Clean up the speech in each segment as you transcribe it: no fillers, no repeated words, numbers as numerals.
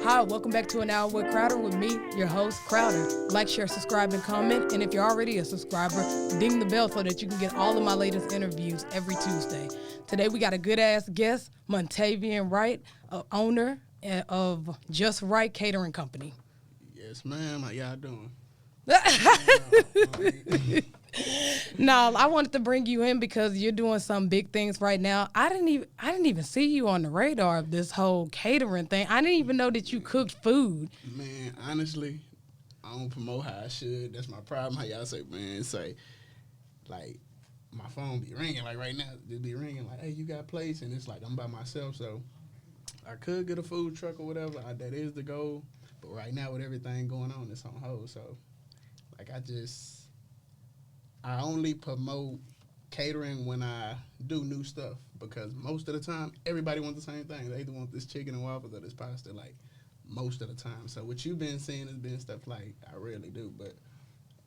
Hi, welcome back to An Hour with Crowder with me, your host, Crowder. Like, share, subscribe, and comment. And if you're already a subscriber, ding the bell so that you can get all of my latest interviews every Tuesday. Today, we got a good-ass guest, Montavian Wright, owner of Just Wright Catering Company. Yes, ma'am. How y'all doing? No, I wanted to bring you in because you're doing some big things right now. I didn't even see you on the radar of this whole catering thing. I didn't even know that you cooked food. Man, honestly, I don't promote how I should. That's my problem. How y'all say, man, like, my phone be ringing. Like, right now, it be ringing. Like, hey, you got plates? And it's like, I'm by myself. So, I could get a food truck or whatever. That is the goal. But right now, with everything going on, it's on hold. So, like, I only promote catering when I do new stuff because most of the time, everybody wants the same thing. They either want this chicken and waffles or this pasta, like, most of the time. So what you've been seeing has been stuff like I really do, but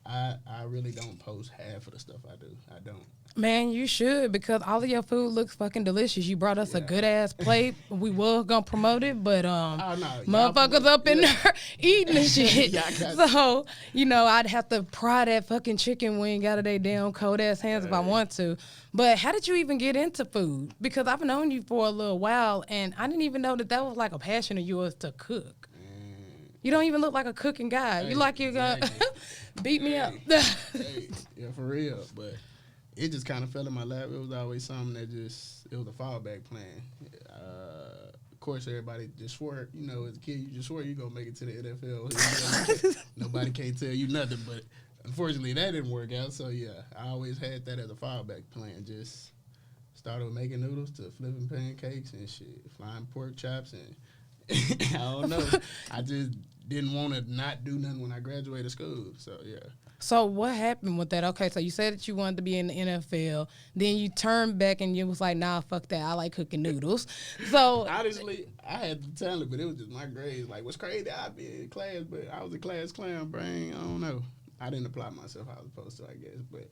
I really don't post half of the stuff I do. I don't. Man, you should because all of your food looks fucking delicious. You brought us a good ass plate. We was gonna promote it, but motherfuckers up in there eating and shit. So, I'd have to pry that fucking chicken wing out of their damn cold ass hands if I want to. But how did you even get into food? Because I've known you for a little while and I didn't even know that was like a passion of yours to cook. You don't even look like a cooking guy. You like you're gonna beat me up. Yeah, for real. But it just kind of fell in my lap. It was always something that it was a fallback plan. Of course, everybody just swore, as a kid, you just swore you going to make it to the NFL. Nobody can't tell you nothing. But unfortunately, that didn't work out. So, yeah, I always had that as a fallback plan. Just started with making noodles to flipping pancakes and shit, flying pork chops and I don't know. I just didn't want to not do nothing when I graduated school. So, yeah. So what happened with that? Okay, so you said that you wanted to be in the NFL. Then you turned back and you was like, nah, fuck that. I like cooking noodles. So honestly, I had the talent, but it was just my grades. Like, what's crazy, I'd be in class, but I was a class clown, brain. I don't know. I didn't apply myself how I was supposed to, I guess. But,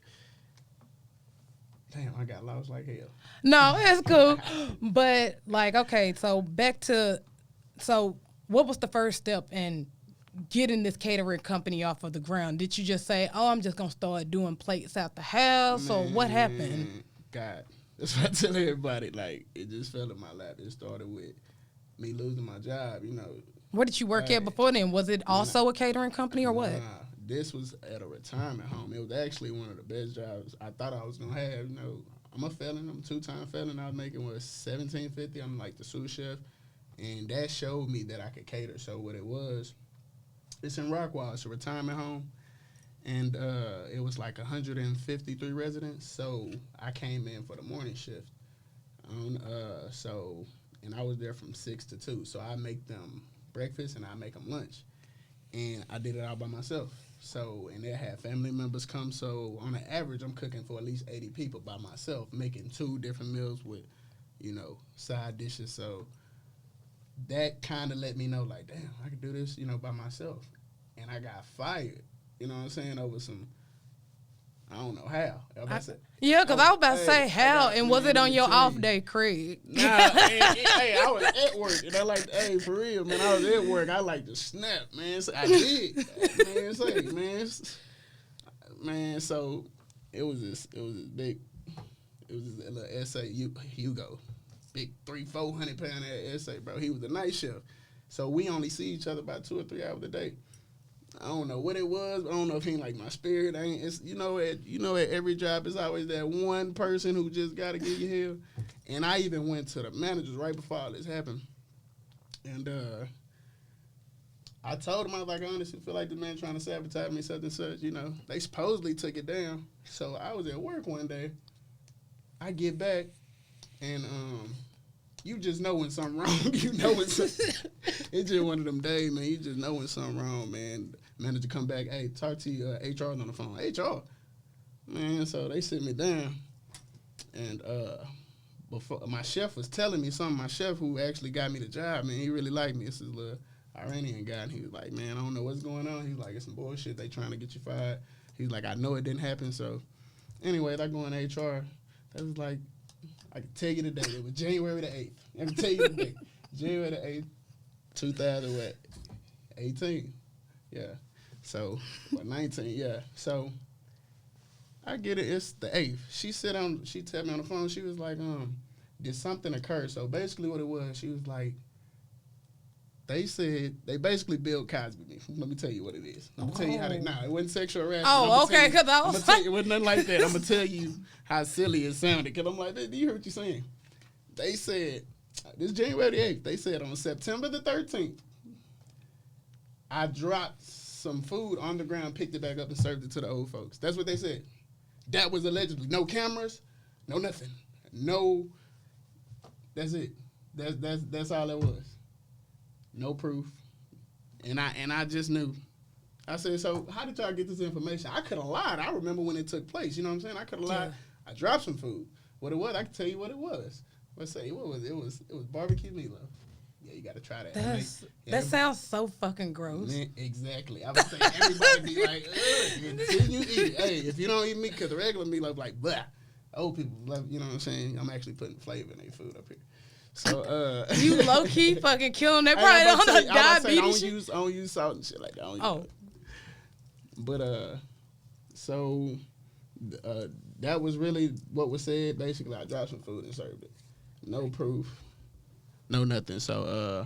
damn, I got lost like hell. No, it's cool. But, okay, so what was the first step in getting this catering company off of the ground? Did you just say, I'm just going to start doing plates out the house, or what happened? God, that's what I tell everybody. Like, it just fell in my lap. It started with me losing my job, Where did you work at before then? Was it also a catering company or what? Nah, this was at a retirement home. It was actually one of the best jobs I thought I was going to have. I'm a felon. I'm a two-time felon. I was making, $17.50. I'm like the sous chef. And that showed me that I could cater. So what it was, it's in Rockwall. It's a retirement home. And it was like 153 residents. So I came in for the morning shift. And I was there from 6 to 2. So I make them breakfast and I make them lunch. And I did it all by myself. So, and they had family members come. So on an average, I'm cooking for at least 80 people by myself, making 2 different meals with, side dishes. So that kind of let me know, like, damn, I can do this, by myself. And I got fired, you know what I'm saying, over some, I don't know how. Yeah, because I was about to say how, and was it on your off day, Craig? Nah, I was at work, and I like, for real, man, I was at work. I like to snap, man. So I did, man. So it was this little essay, Hugo. Big 300-400 pound essay, bro. He was a night chef. So we only see each other about 2 or 3 hours a day. I don't know what it was. I don't know if he like my spirit. It's at every job it's always that one person who just gotta give you hell. And I even went to the managers right before all this happened. And I told him, I was like, I honestly feel like the man trying to sabotage me, such and such, They supposedly took it down. So I was at work one day. I get back and you just know when something wrong. It's just one of them days, man. You just know when something wrong, man. Manager come back, hey, talk to you, HR's on the phone. HR? Man, so they sit me down. And before my chef was telling me something. My chef who actually got me the job, man, he really liked me. This is a little Iranian guy. And he was like, man, I don't know what's going on. He was like, it's some bullshit. They trying to get you fired. He was like, I know it didn't happen. So anyways, I go in HR. That was like, I can tell you the date. It was January the 8th. I can tell you the date. January the 8th. 2018. Yeah. So, 19, yeah. So, I get it. It's the 8th. She tapped me on the phone. She was like, did something occur? So, basically what it was, she was like, they said, they basically Bill Cosby me. Let me tell you what it is. I'm going to tell you how they, it wasn't sexual harassment. Oh, okay, because I was like. It wasn't nothing like that. I'm going to tell you how silly it sounded. Because I'm like, do you hear what you're saying? They said, this January the 8th, they said on September the 13th, I dropped some food on the ground, picked it back up, and served it to the old folks. That's what they said. That was allegedly. No cameras, no nothing. No, that's it. That's all it was. No proof. And I just knew. I said, so how did y'all get this information? I could have lied. I remember when it took place. You know what I'm saying? I could have lied. I dropped some food. What it was, I can tell you what it was. Let's say what was it? It was barbecue meatloaf. Yeah, you got to try that. That sounds so fucking gross. Man, exactly. I would say everybody be like, ugh, until you eat it. Hey, if you don't eat meat, because the regular meatloaf like, blah. Old people love, you know what I'm saying? I'm actually putting flavor in their food up here. So, you low key fucking killing. They probably don't know diabetes. I don't use salt and shit like that. But so that was really what was said. Basically, I dropped some food and served it. No proof, no nothing. So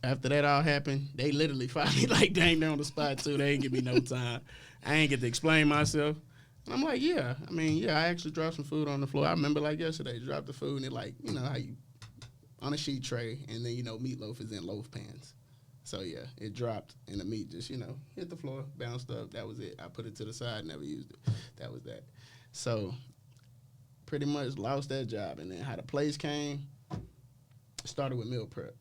after that all happened, they literally fired me like dang there on the spot too. They ain't give me no time. I ain't get to explain myself. And I'm like, I actually dropped some food on the floor. I remember like yesterday, dropped the food and it like, you know how you, on a sheet tray and then, meatloaf is in loaf pans. So yeah, it dropped and the meat just, hit the floor, bounced up. That was it. I put it to the side, never used it. That was that. So pretty much lost that job. And then how the place came, started with meal prep.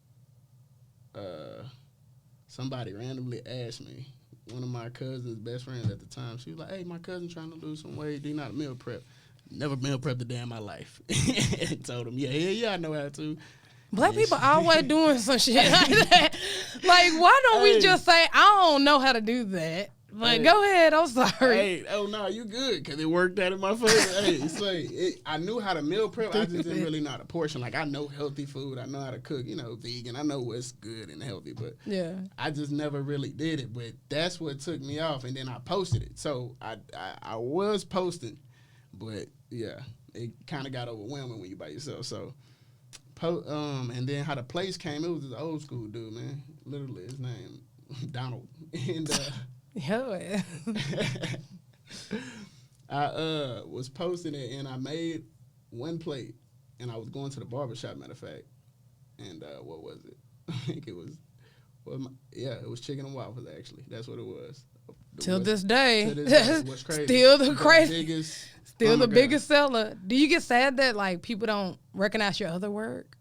Somebody randomly asked me, one of my cousin's best friends at the time, she was like, hey, my cousin trying to lose some weight. Do you know how to meal prep? Never meal prepped a day in my life. And told him, I know how to. Black people always doing some shit like that. Like, why don't we just say, I don't know how to do that? Like, go ahead, I'm sorry. Hey, oh, no, you good, because it worked out in my favor. I knew how to meal prep. I just didn't really know how to portion. Like, I know healthy food. I know how to cook, vegan. I know what's good and healthy, but I just never really did it. But that's what took me off, and then I posted it. So I was posting, but, yeah, it kind of got overwhelming when you by yourself. So, and then how the place came, it was this old school dude, man. Literally, his name, Donald. And, I was posting it and I made one plate and I was going to the barbershop, matter of fact. And what was it? I think it was, it was chicken and waffles actually. That's what it was. Till this day, what's crazy? Still the craziest, still the biggest seller. Do you get sad that like people don't recognize your other work?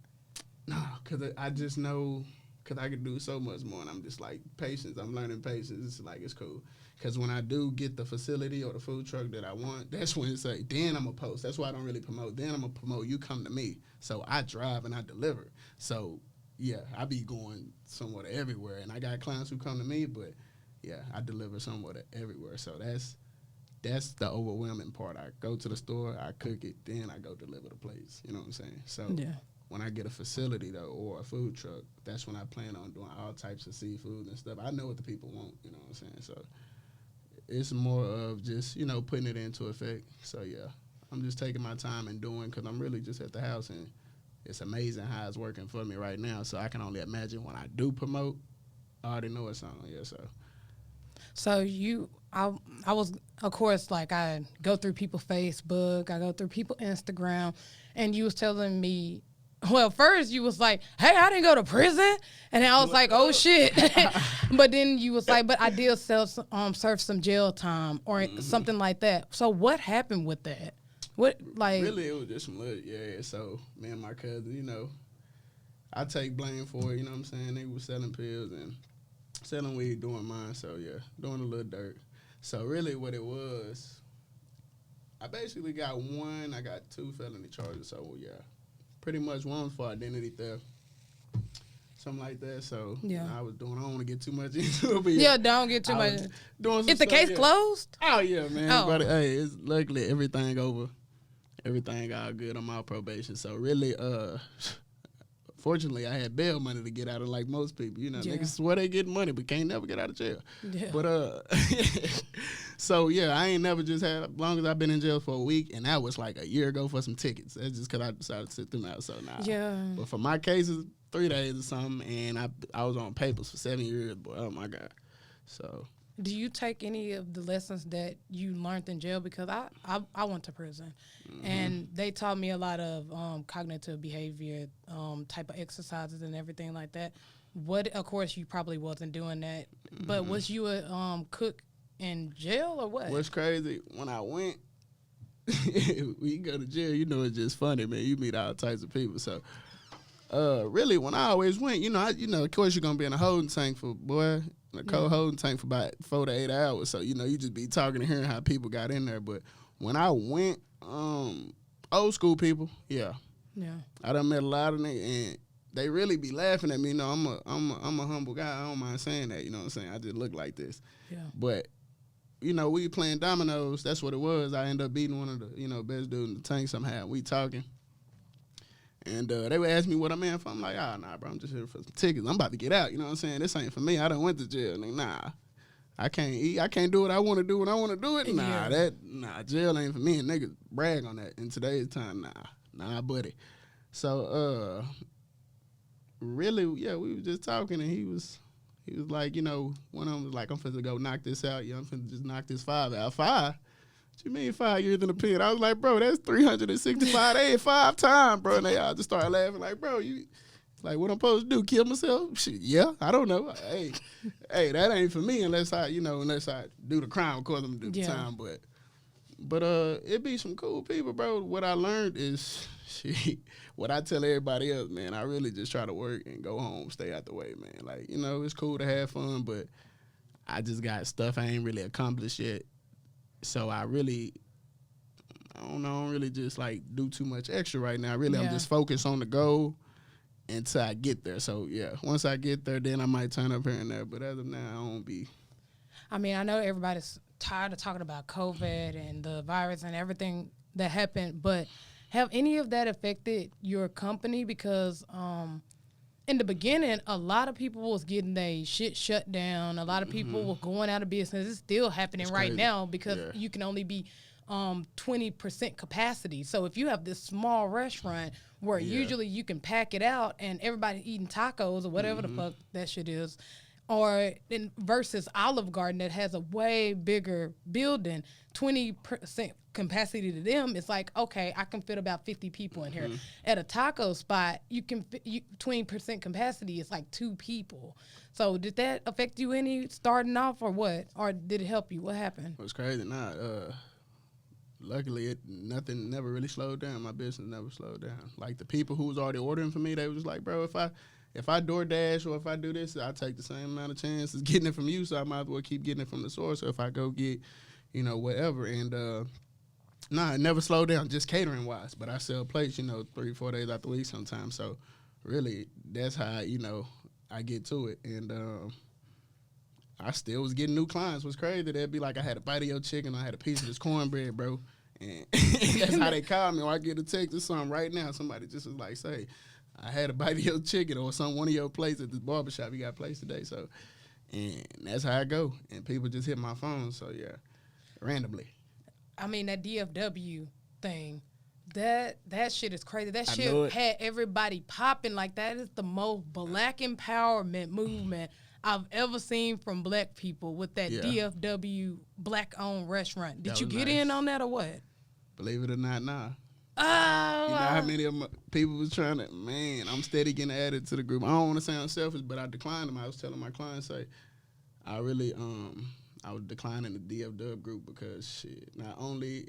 No, because I just know. Because I could do so much more, and I'm just like, patience. I'm learning patience. It's like, it's cool. Because when I do get the facility or the food truck that I want, that's when it's like, then I'm going to post. That's why I don't really promote. Then I'm going to promote, you come to me. So I drive and I deliver. So, yeah, I be going somewhere everywhere. And I got clients who come to me, but, yeah, I deliver somewhere everywhere. So that's the overwhelming part. I go to the store, I cook it, then I go deliver the plates. You know what I'm saying? So. Yeah. When I get a facility, though, or a food truck, that's when I plan on doing all types of seafood and stuff. I know what the people want, you know what I'm saying? So it's more of just, putting it into effect. So, yeah, I'm just taking my time and doing because I'm really just at the house, and it's amazing how it's working for me right now. So I can only imagine when I do promote, I already know it's on, So I was, of course, like I go through people's Facebook, I go through people's Instagram, and you was telling me, well, first you was like, hey, I didn't go to prison. And then I was like, oh, shit. But then you was like, but I did serve some jail time or something like that. So what happened with that? Really, it was just some little, So me and my cousin, I take blame for it, you know what I'm saying? They were selling pills and selling weed, doing mine. So, yeah, doing a little dirt. So really what it was, I basically got I got 2 felony charges. So, yeah. Pretty much one was for identity theft, something like that. So I was doing. I don't want to get too much into it. But don't get too much. Is the case closed? Oh yeah, man. Oh. But hey, it's luckily everything over. Everything all good on my probation. So really, Fortunately, I had bail money to get out of like most people. You know, Yeah. niggas swear they get money, but can't never get out of jail. Yeah. But, so, yeah, I ain't never just had, as long as I've been in jail for a week, and that was like a year ago for some tickets. That's just because I decided to sit them out, so nah. Yeah. But for my cases, 3 days or something, and I was on papers for 7 years, boy, oh, my God. So. Do you take any of the lessons that you learned in jail? Because I went to prison, and they taught me a lot of cognitive behavior type of exercises and everything like that. Of course, you probably wasn't doing that, but was you a cook in jail or what? What's crazy, when I went, when you go to jail, you know it's just funny, man. You meet all types of people. So, really, when I always went, you know, of course you're gonna be in a holding tank for a cold holding tank for about 4 to 8 hours. So, you know, you just be talking and hearing how people got in there. But when I went, old school people, yeah. I done met a lot of niggas, and they really be laughing at me. You know, I'm a humble guy. I don't mind saying that. You know what I'm saying? I just look like this. Yeah. But, you know, we playing dominoes. That's what it was. I ended up beating one of the, you know, best dudes in the tank somehow. We talking. And they would ask me what I'm in for. I'm like, nah, bro, I'm just here for some tickets. I'm about to get out. You know what I'm saying? This ain't for me. I done went to jail. Like, nah, I can't eat. I can't do what I want to do when I want to do it. Nah, jail ain't for me. And niggas brag on that in today's time. Nah, buddy. So, really, yeah, we was just talking, and he was like, you know, one of them was like, I'm finna go knock this out. Yeah, I'm finna just knock this 5 out. 5? What you mean 5 years in the pen? I was like, bro, that's 365 days, 5 times, bro. And they all just started laughing like, bro, you, like, what I'm supposed to do, kill myself? Shit, yeah, I don't know. Hey, that ain't for me unless I do the crime. Of course I'm gonna do the time, but it be some cool people, bro. What I learned is, what I tell everybody else, man, I really just try to work and go home, stay out the way, man. Like, you know, it's cool to have fun, but I just got stuff I ain't really accomplished yet. So I don't really just like do too much extra right now. Really, I'm just focused on the goal until I get there. So yeah, once I get there, then I might turn up here and there. But as of now, I don't be. I mean, I know everybody's tired of talking about COVID and the virus and everything that happened, but have any of that affected your company? Because in the beginning, a lot of people was getting their shit shut down. A lot of people were going out of business. It's still happening right now because you can only be 20% capacity. So if you have this small restaurant where usually you can pack it out and everybody's eating tacos or whatever the fuck that shit is, or versus Olive Garden that has a way bigger building, 20% capacity to them, it's like, okay, I can fit about 50 people in here. At a taco spot, you can 20% capacity is like 2 people. So did that affect you any starting off or what? Or did it help you? What happened? It was crazy. Luckily, nothing never really slowed down. My business never slowed down. Like the people who was already ordering for me, they was like, bro, if I DoorDash or if I do this, I take the same amount of chances getting it from you, so I might as well keep getting it from the source. So if I go get, you know, whatever. And it never slowed down, just catering wise. But I sell plates, you know, 3-4 days out the week sometimes. So really, that's how, you know, I get to it. And I still was getting new clients. What's crazy, they'd be like, I had a bite of your chicken, I had a piece of this cornbread, bro. And that's how they call me. Or I get a text or something right now. Somebody just was like, say, I had a bite of your chicken or one of your plates at this barbershop. You got a place today. So, and that's how I go. And people just hit my phone. So, yeah, randomly. I mean, that DFW thing, that shit is crazy. That shit had everybody popping. Like, that is the most black empowerment movement I've ever seen from black people with that DFW black-owned restaurant. Did you get in on that or what? Believe it or not, nah. Oh. You know how many of my people was trying to, man, I'm steady getting added to the group. I don't want to sound selfish, but I declined them. I was telling my clients, I really, I was declining the DFW group because shit, not only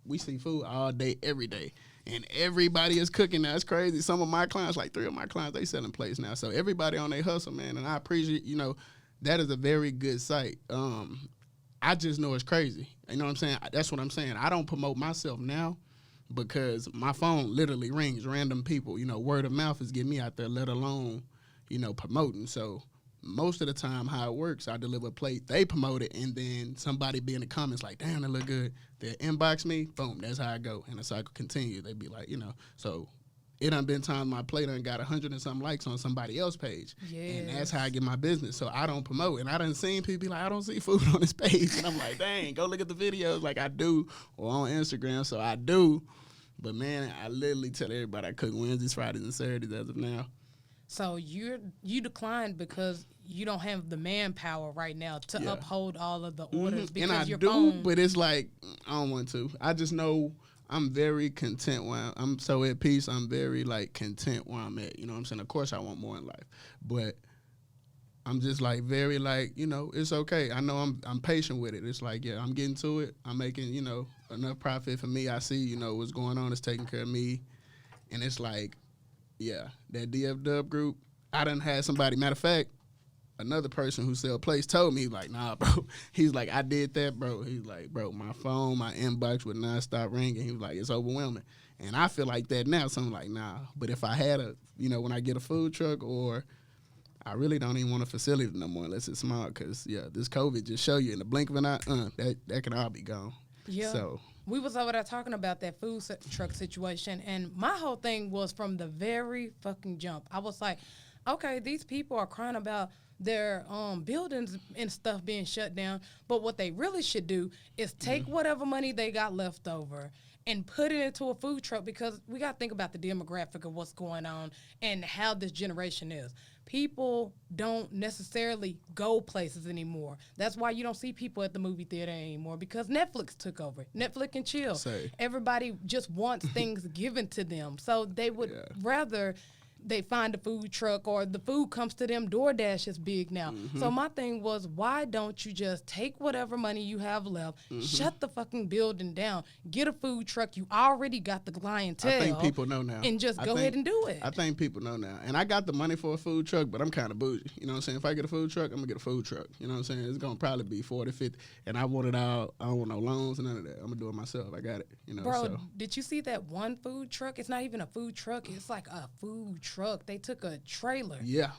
we see food all day, every day, and everybody is cooking now. It's crazy. Some of my clients, like 3 of my clients, they selling plates now. So everybody on their hustle, man, and I appreciate, you know, that is a very good site. I just know it's crazy. You know what I'm saying? That's what I'm saying. I don't promote myself now because my phone literally rings random people. You know, word of mouth is getting me out there, let alone, you know, promoting. So most of the time how it works, I deliver a plate, they promote it, and then somebody be in the comments like, damn, that look good. They inbox me, boom, that's how I go. And the cycle continues. They be like, you know, so it done been times my plate done got 100 and something likes on somebody else's page. Yes. And that's how I get my business. So I don't promote. And I done seen people be like, I don't see food on this page. And I'm like, dang, go look at the videos like I do, or on Instagram. So I do. But, man, I literally tell everybody I cook Wednesdays, Fridays, and Saturdays as of now. So you declined because you don't have the manpower right now to uphold all of the orders. Because and I your do, phone... but it's like, I don't want to. I just know I'm very content where I'm so at peace. I'm very, like, content where I'm at. You know what I'm saying? Of course, I want more in life. But I'm just, like, very, like, you know, it's okay. I know I'm patient with it. It's like, yeah, I'm getting to it. I'm making, you know, enough profit for me. I see, you know, what's going on. It's taking care of me. And it's like, yeah, that DF Dub group, I done had somebody, matter of fact, another person who sell plates told me, like, nah, bro. He's like, I did that, bro. He's like, bro, my phone, my inbox would nonstop ringing. He was like, it's overwhelming. And I feel like that now, so I'm like, nah. But if I had a, you know, when I get a food truck, or I really don't even want a facility no more unless it's small, because, yeah, this COVID just show you in the blink of an eye, that can all be gone. Yeah. So we was over there talking about that food truck situation, and my whole thing was from the very fucking jump. I was like, okay, these people are crying about their buildings and stuff being shut down, but what they really should do is take whatever money they got left over and put it into a food truck, because we got to think about the demographic of what's going on and how this generation is. People don't necessarily go places anymore. That's why you don't see people at the movie theater anymore, because Netflix took over. Netflix and chill. Everybody just wants things given to them. So they would rather they find a food truck, or the food comes to them. DoorDash is big now. So my thing was, why don't you just take whatever money you have left, shut the fucking building down, get a food truck, you already got the clientele. I think people know now. And just go ahead and do it. I think people know now. And I got the money for a food truck, but I'm kind of bougie. You know what I'm saying? If I get a food truck, I'm going to get a food truck. You know what I'm saying? It's going to probably be 40, 50. And I want it all. I don't want no loans and none of that. I'm going to do it myself. I got it. You know, bro, did you see that one food truck? It's not even a food truck. It's like a food truck. They took a trailer. Yeah.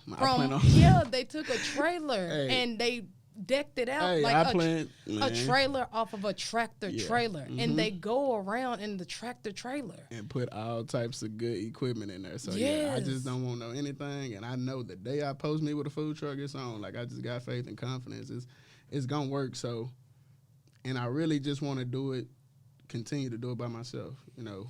They took a trailer and they decked it out like a trailer off of a tractor trailer. And they go around in the tractor trailer. And put all types of good equipment in there. So, yeah, I just don't want no anything. And I know the day I post me with a food truck, it's on. Like, I just got faith and confidence. It's going to work. So, and I really just want to do it, continue to do it by myself. You know,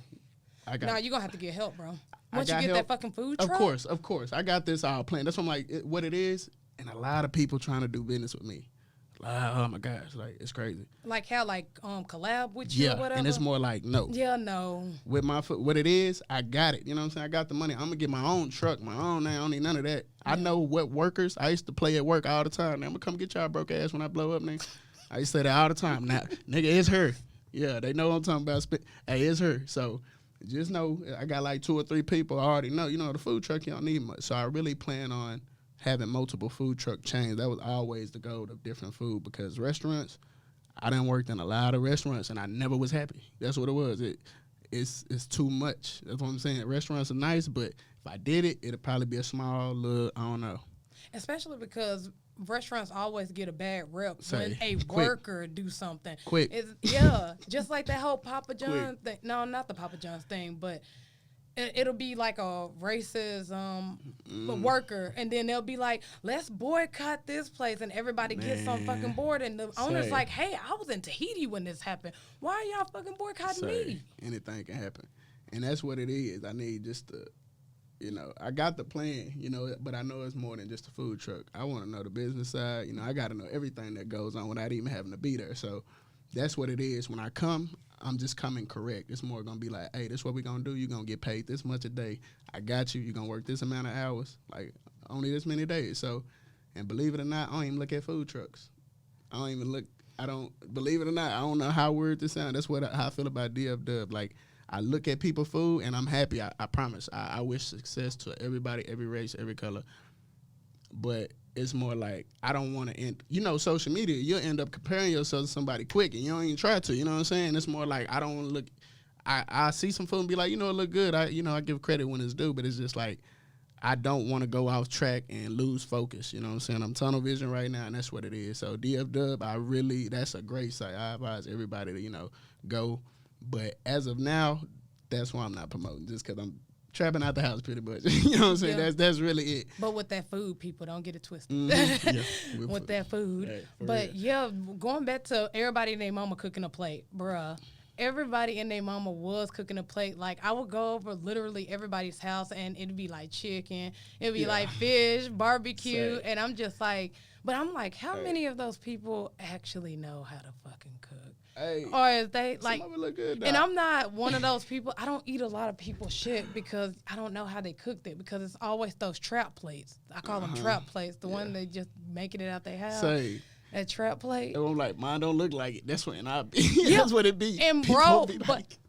you're going to have to get help, bro. Once you get that fucking food truck? Of course. I got this all planned. That's what I'm like, what it is, and a lot of people trying to do business with me. Oh, my gosh. Like, it's crazy. Like how, collab with you or whatever? Yeah, and it's more like, no. Yeah, no. With my what it is, I got it. You know what I'm saying? I got the money. I'm going to get my own truck, my own name. I don't need none of that. Yeah. I know what workers. I used to play at work all the time. Now, I'm going to come get y'all broke ass when I blow up, nigga. I used to say that all the time. Now, nigga, it's her. Yeah, they know what I'm talking about. Hey, it's her. So, just know I got like 2 or 3 people I already know. You know, the food truck, you don't need much. So I really plan on having multiple food truck chains. That was always the goal of different food, because restaurants, I done worked in a lot of restaurants and I never was happy. That's what it was. It's too much. That's what I'm saying. Restaurants are nice, but if I did it, it'd probably be a small little, I don't know. Especially because restaurants always get a bad rep when a worker do something. Quick. Just like that whole Papa John's thing. No, not the Papa John's thing, but it'll be like a racist worker, and then they'll be like, let's boycott this place, and everybody gets on fucking board, and the owner's like, hey, I was in Tahiti when this happened. Why are y'all fucking boycotting me? Anything can happen. And that's what it is. I need just to, you know, I got the plan, you know, but I know it's more than just a food truck. I want to know the business side. You know, I got to know everything that goes on without even having to be there. So that's what it is. When I come, I'm just coming correct. It's more going to be like, hey, this is what we're going to do. You're going to get paid this much a day. I got you. You're going to work this amount of hours, like only this many days. So, and believe it or not, I don't even look at food trucks. Believe it or not, I don't know how weird this sounds. That's how I feel about DF Dub. Like, I look at people's food, and I'm happy. I promise. I wish success to everybody, every race, every color. But it's more like, I don't want to end. You know, social media, you'll end up comparing yourself to somebody quick, and you don't even try to. You know what I'm saying? It's more like, I don't want to look. I see some food and be like, you know, it look good. I give credit when it's due, but it's just like, I don't want to go off track and lose focus. You know what I'm saying? I'm tunnel vision right now, and that's what it is. So DF Dub, that's a great site. I advise everybody to, go. But as of now, that's why I'm not promoting, just because I'm trapping out the house pretty much. You know what I'm saying? Yeah. That's really it. But with that food, people don't get it twisted. Yeah, with that food. Hey, but real. Yeah, going back to everybody and their mama cooking a plate, bruh. Everybody and their mama was cooking a plate. Like, I would go over literally everybody's house, and it'd be like chicken, it'd be like fish, barbecue, and I'm just like, but I'm like, how many of those people actually know how to fucking cook? Hey, or is they like, look good, and I'm not one of those people. I don't eat a lot of people's shit because I don't know how they cooked it, because it's always those trap plates. I call them trap plates, the one they just making it out their house. That trap plate. I'm like, mine don't look like it. That's when I be. That's what it be. And bro,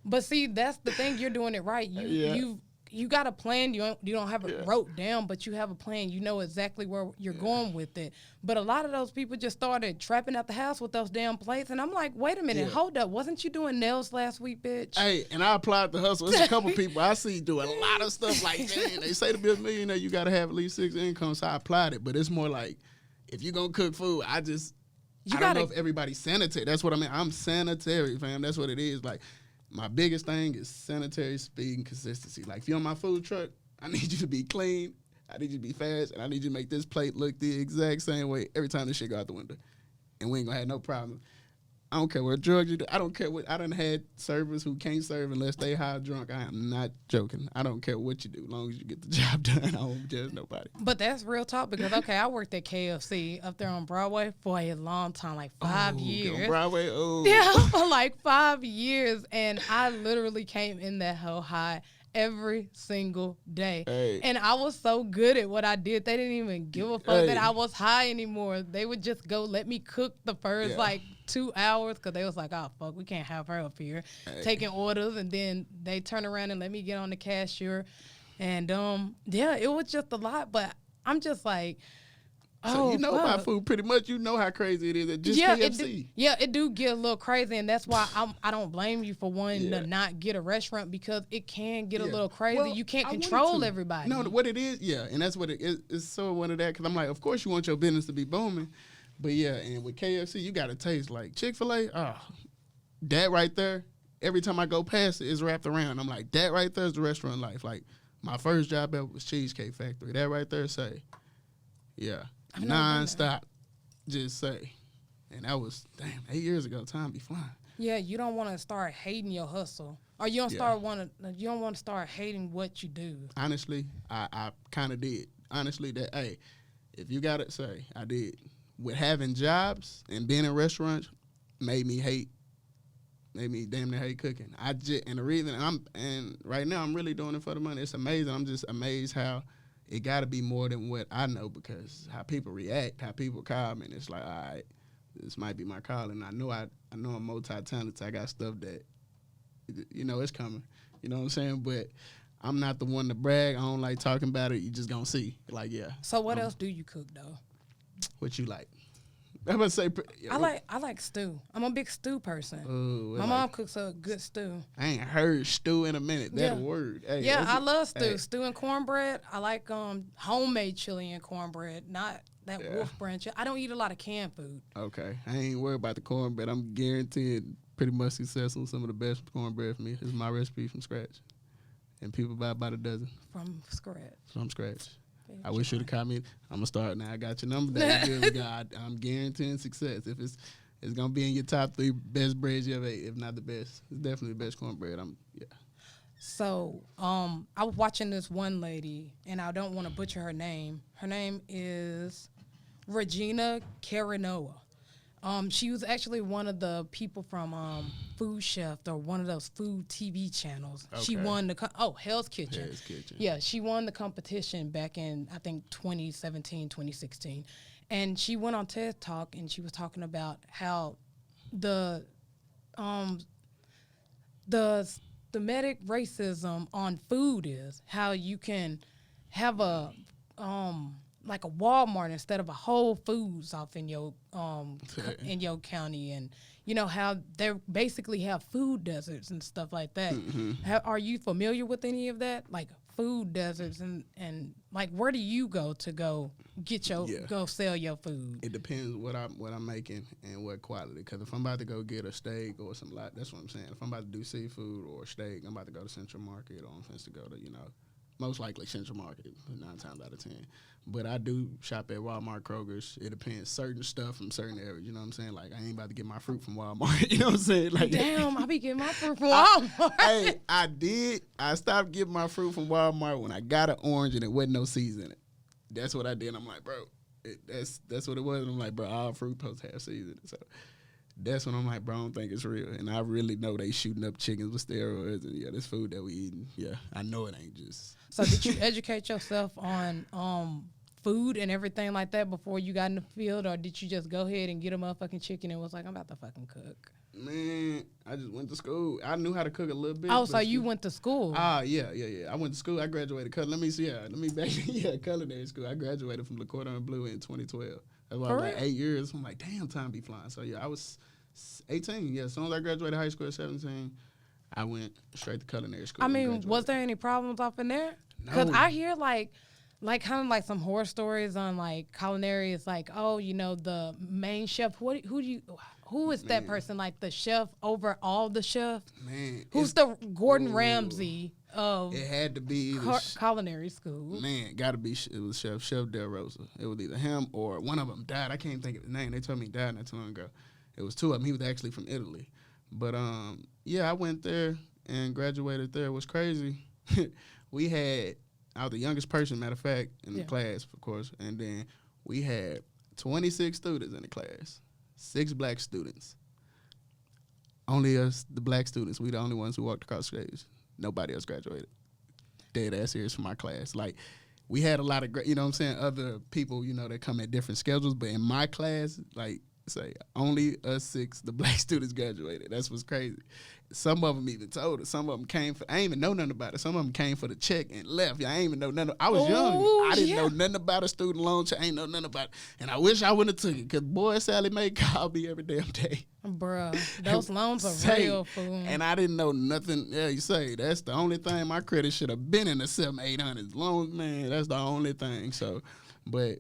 but see, that's the thing. You're doing it right. You got a plan. You don't have it wrote down, but you have a plan. You know exactly where you're going with it. But a lot of those people just started trapping out the house with those damn plates, and I'm like, wait a minute, hold up, wasn't you doing nails last week, bitch? Hey, and I applied the hustle. There's a couple people I see doing a lot of stuff like that. They say to be a millionaire, you got to have at least 6 incomes. So I applied it, but it's more like, if you're gonna cook food, I don't know if everybody's sanitary. That's what I mean. I'm sanitary, fam. That's what it is. Like, my biggest thing is sanitary, speed, and consistency. Like, if you're on my food truck, I need you to be clean, I need you to be fast, and I need you to make this plate look the exact same way every time this shit go out the window. And we ain't gonna have no problem. I don't care what drugs you do. I don't care what. I done had servers who can't serve unless they high drunk. I am not joking. I don't care what you do, as long as you get the job done. I won't judge nobody. But that's real talk, because I worked at KFC up there on Broadway for a long time, like 5 years. On Broadway, yeah, for like 5 years, and I literally came in that whole high every single day. Hey. And I was so good at what I did, they didn't even give a fuck that I was high anymore. They would just go let me cook the first like 2 hours, because they was like, oh fuck, we can't have her up here taking orders, and then they turn around and let me get on the cashier. And it was just a lot, but I'm just like, so you know about food pretty much. You know how crazy it is at just KFC. It do get a little crazy, and that's why I don't blame you for wanting to not get a restaurant, because it can get a little crazy. Well, you can't control everybody. No, what it is, and that's what it is. It's so one of that, because I'm like, of course you want your business to be booming, but and with KFC, you got to taste like Chick-fil-A. That right there, every time I go past it, it's wrapped around. I'm like, that right there is the restaurant life. Like, my first job ever was Cheesecake Factory. That right there non-stop, just say. And that was, 8 years ago. Time be flying. Yeah, you don't want to start hating your hustle. Or you don't you don't want to start hating what you do. Honestly, I kind of did. Honestly, if you got to say, I did. With having jobs and being in restaurants, made me damn near hate cooking. And the reason and right now I'm really doing it for the money. It's amazing. I'm just amazed how it got to be more than what I know, because how people react, how people call me, and it's like, all right, this might be my calling. I know I'm multi-talented. I got stuff that, it's coming. You know what I'm saying? But I'm not the one to brag. I don't like talking about it. You just gonna see. Like, So what else do you cook though? What you like? I'm gonna say. I like stew. I'm a big stew person. Ooh, my mom cooks a good stew. I ain't heard stew in a minute. That word. Hey, I love stew. Hey. Stew and cornbread. I like homemade chili and cornbread, not that Wolf Brand. I don't eat a lot of canned food. Okay, I ain't worried about the cornbread. I'm guaranteed pretty much successful. Some of the best cornbread for me. This is my recipe from scratch, and people buy about a dozen. From scratch. I wish you'd have called me. I'm gonna start now. I got your number. I'm guaranteeing success. If it's gonna be in your top 3 best breads you ever ate, if not the best. It's definitely the best cornbread. So I was watching this one lady, and I don't want to butcher her name. Her name is Regina Caranoa. She was actually one of the people from Food Chef, or one of those food TV channels. Okay. She won Hell's Kitchen. Hell's Kitchen. Yeah, she won the competition back in, I think, 2017, 2016. And she went on TED Talk, and she was talking about how the systematic racism on food is, how you can have a like a Walmart instead of a Whole Foods off in your county, and how they basically have food deserts and stuff like that. Mm-hmm. Are you familiar with any of that, like food deserts, and like where do you go get go sell your food? It depends what I'm making and what quality. Because if I'm about to go get a steak or that's what I'm saying. If I'm about to do seafood or steak, I'm about to go to Central Market, or I'm supposed to go to most likely Central Market 9 times out of 10. But I do shop at Walmart, Kroger's. It depends. Certain stuff from certain areas. You know what I'm saying? Like, I ain't about to get my fruit from Walmart. You know what I'm saying? Like, damn, I be getting my fruit from Walmart. I did. I stopped getting my fruit from Walmart when I got an orange and it wasn't no seeds in it. That's what I did. I'm like, bro, that's what it was. And I'm like, bro, all fruit supposed to have seeds in it. So that's when I'm like, bro, I don't think it's real. And I really know they shooting up chickens with steroids. And, yeah, this food that we eating, yeah, I know it ain't just. So did you educate yourself on food and everything like that before you got in the field, or did you just go ahead and get a motherfucking chicken and was like, I'm about to fucking cook? Man, I just went to school. I knew how to cook a little bit. Oh, so you went to school? Yeah. I went to school. I graduated. Culinary school. I graduated from Le Cordon Bleu in 2012. That's why I was like 8 years. I'm like, damn, time be flying. So yeah, I was 18. Yeah, as soon as I graduated high school at 17, I went straight to culinary school. I mean, was there any problems off in there? Because I hear like kind of like some horror stories on like culinary. It's like, oh, you know, the main chef. Who is that person? Like the chef over all the chefs? Man, who's the Gordon Ramsay of? It had to be culinary school. Man, gotta be. It was Chef Del Rosa. It was either him or one of them died. I can't think of the name. They told me he died not too long ago. It was two of them. He was actually from Italy. But yeah, I went there and graduated there. It was crazy. I was the youngest person, matter of fact, in the class, of course. And then we had 26 students in the class, 6 black students. Only us, the black students, we the only ones who walked across the stage. Nobody else graduated. Dead ass serious from my class. Like, we had a lot of great, you know what I'm saying, other people, you know, that come at different schedules. But in my class, like, say, only us 6, the black students graduated. That's what's crazy. Some of them even told us. Some of them came for, I ain't even know nothing about it. Some of them came for the check and left. I ain't even know nothing. I was young. I didn't know nothing about a student loan check. I ain't know nothing about it. And I wish I wouldn't have took it, because boy, Sally Mae called me every damn day. Bruh, those loans are real, fool. And I didn't know nothing. Yeah, you say, that's the only thing. My credit should have been in the 700-800 loans, man. That's the only thing. So, but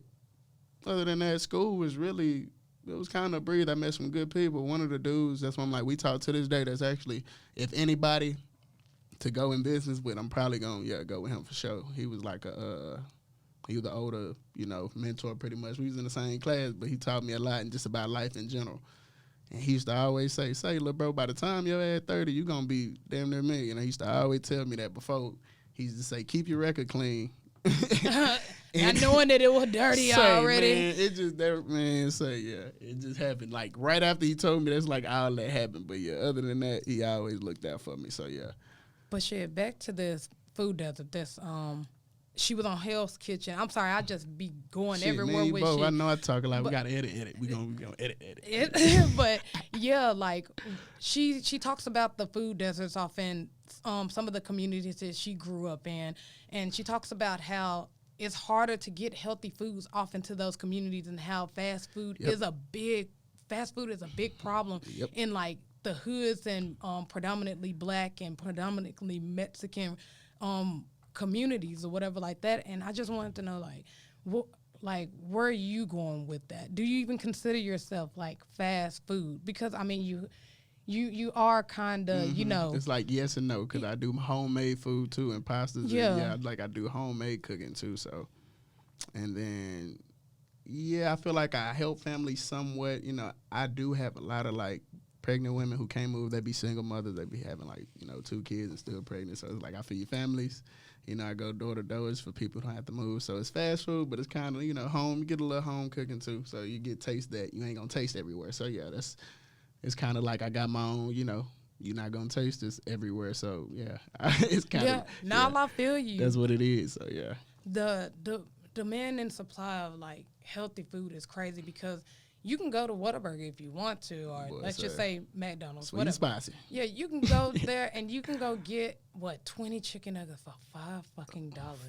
other than that, school was really, it was kind of a breeze. I met some good people. One of the dudes, that's why I'm like, we talk to this day, that's actually, if anybody to go in business with, I'm probably going to go with him for sure. He was like he was the older, you know, mentor pretty much. We was in the same class, but he taught me a lot and just about life in general. And he used to always say, little bro, by the time you're at 30, you're going to be damn near me. And he used to always tell me that before. He used to say, keep your record clean. Not knowing that it was dirty already. Man, it just happened. Like, right after he told me, that's like all that happened. But yeah, other than that, he always looked out for me. So yeah. But shit, back to this food desert. This she was on Hell's Kitchen. I'm sorry, I just be going everywhere with shit. I know I talk a lot. We gotta edit. We gonna edit. But yeah, like she talks about the food deserts off in some of the communities that she grew up in, and she talks about how it's harder to get healthy foods off into those communities, and how fast food is a big problem in like the hoods and predominantly black and predominantly Mexican communities or whatever like that. And I just wanted to know, like, where are you going with that? Do you even consider yourself like fast food? Because I mean, you are kind of, you know. It's like yes and no, because I do homemade food too, and pastas. Yeah. And I do homemade cooking too. So, and then, yeah, I feel like I help families somewhat. You know, I do have a lot of like pregnant women who can't move. They be single mothers. They be having like, you know, 2 kids and still pregnant. So it's like I feed families. You know, I go door to door. It's for people who don't have to move. So it's fast food, but it's kind of, you know, home. You get a little home cooking too. So you get taste that. You ain't going to taste everywhere. So yeah, it's kind of like I got my own, you know, you're not going to taste this everywhere. So yeah, it's kind of. Yeah, I feel you. That's what it is. So yeah. The demand and supply of like healthy food is crazy, because you can go to Whataburger if you want to, or let's just say McDonald's. Sweet and spicy. Yeah, you can go there and you can go get 20 chicken nuggets for $5 fucking dollars.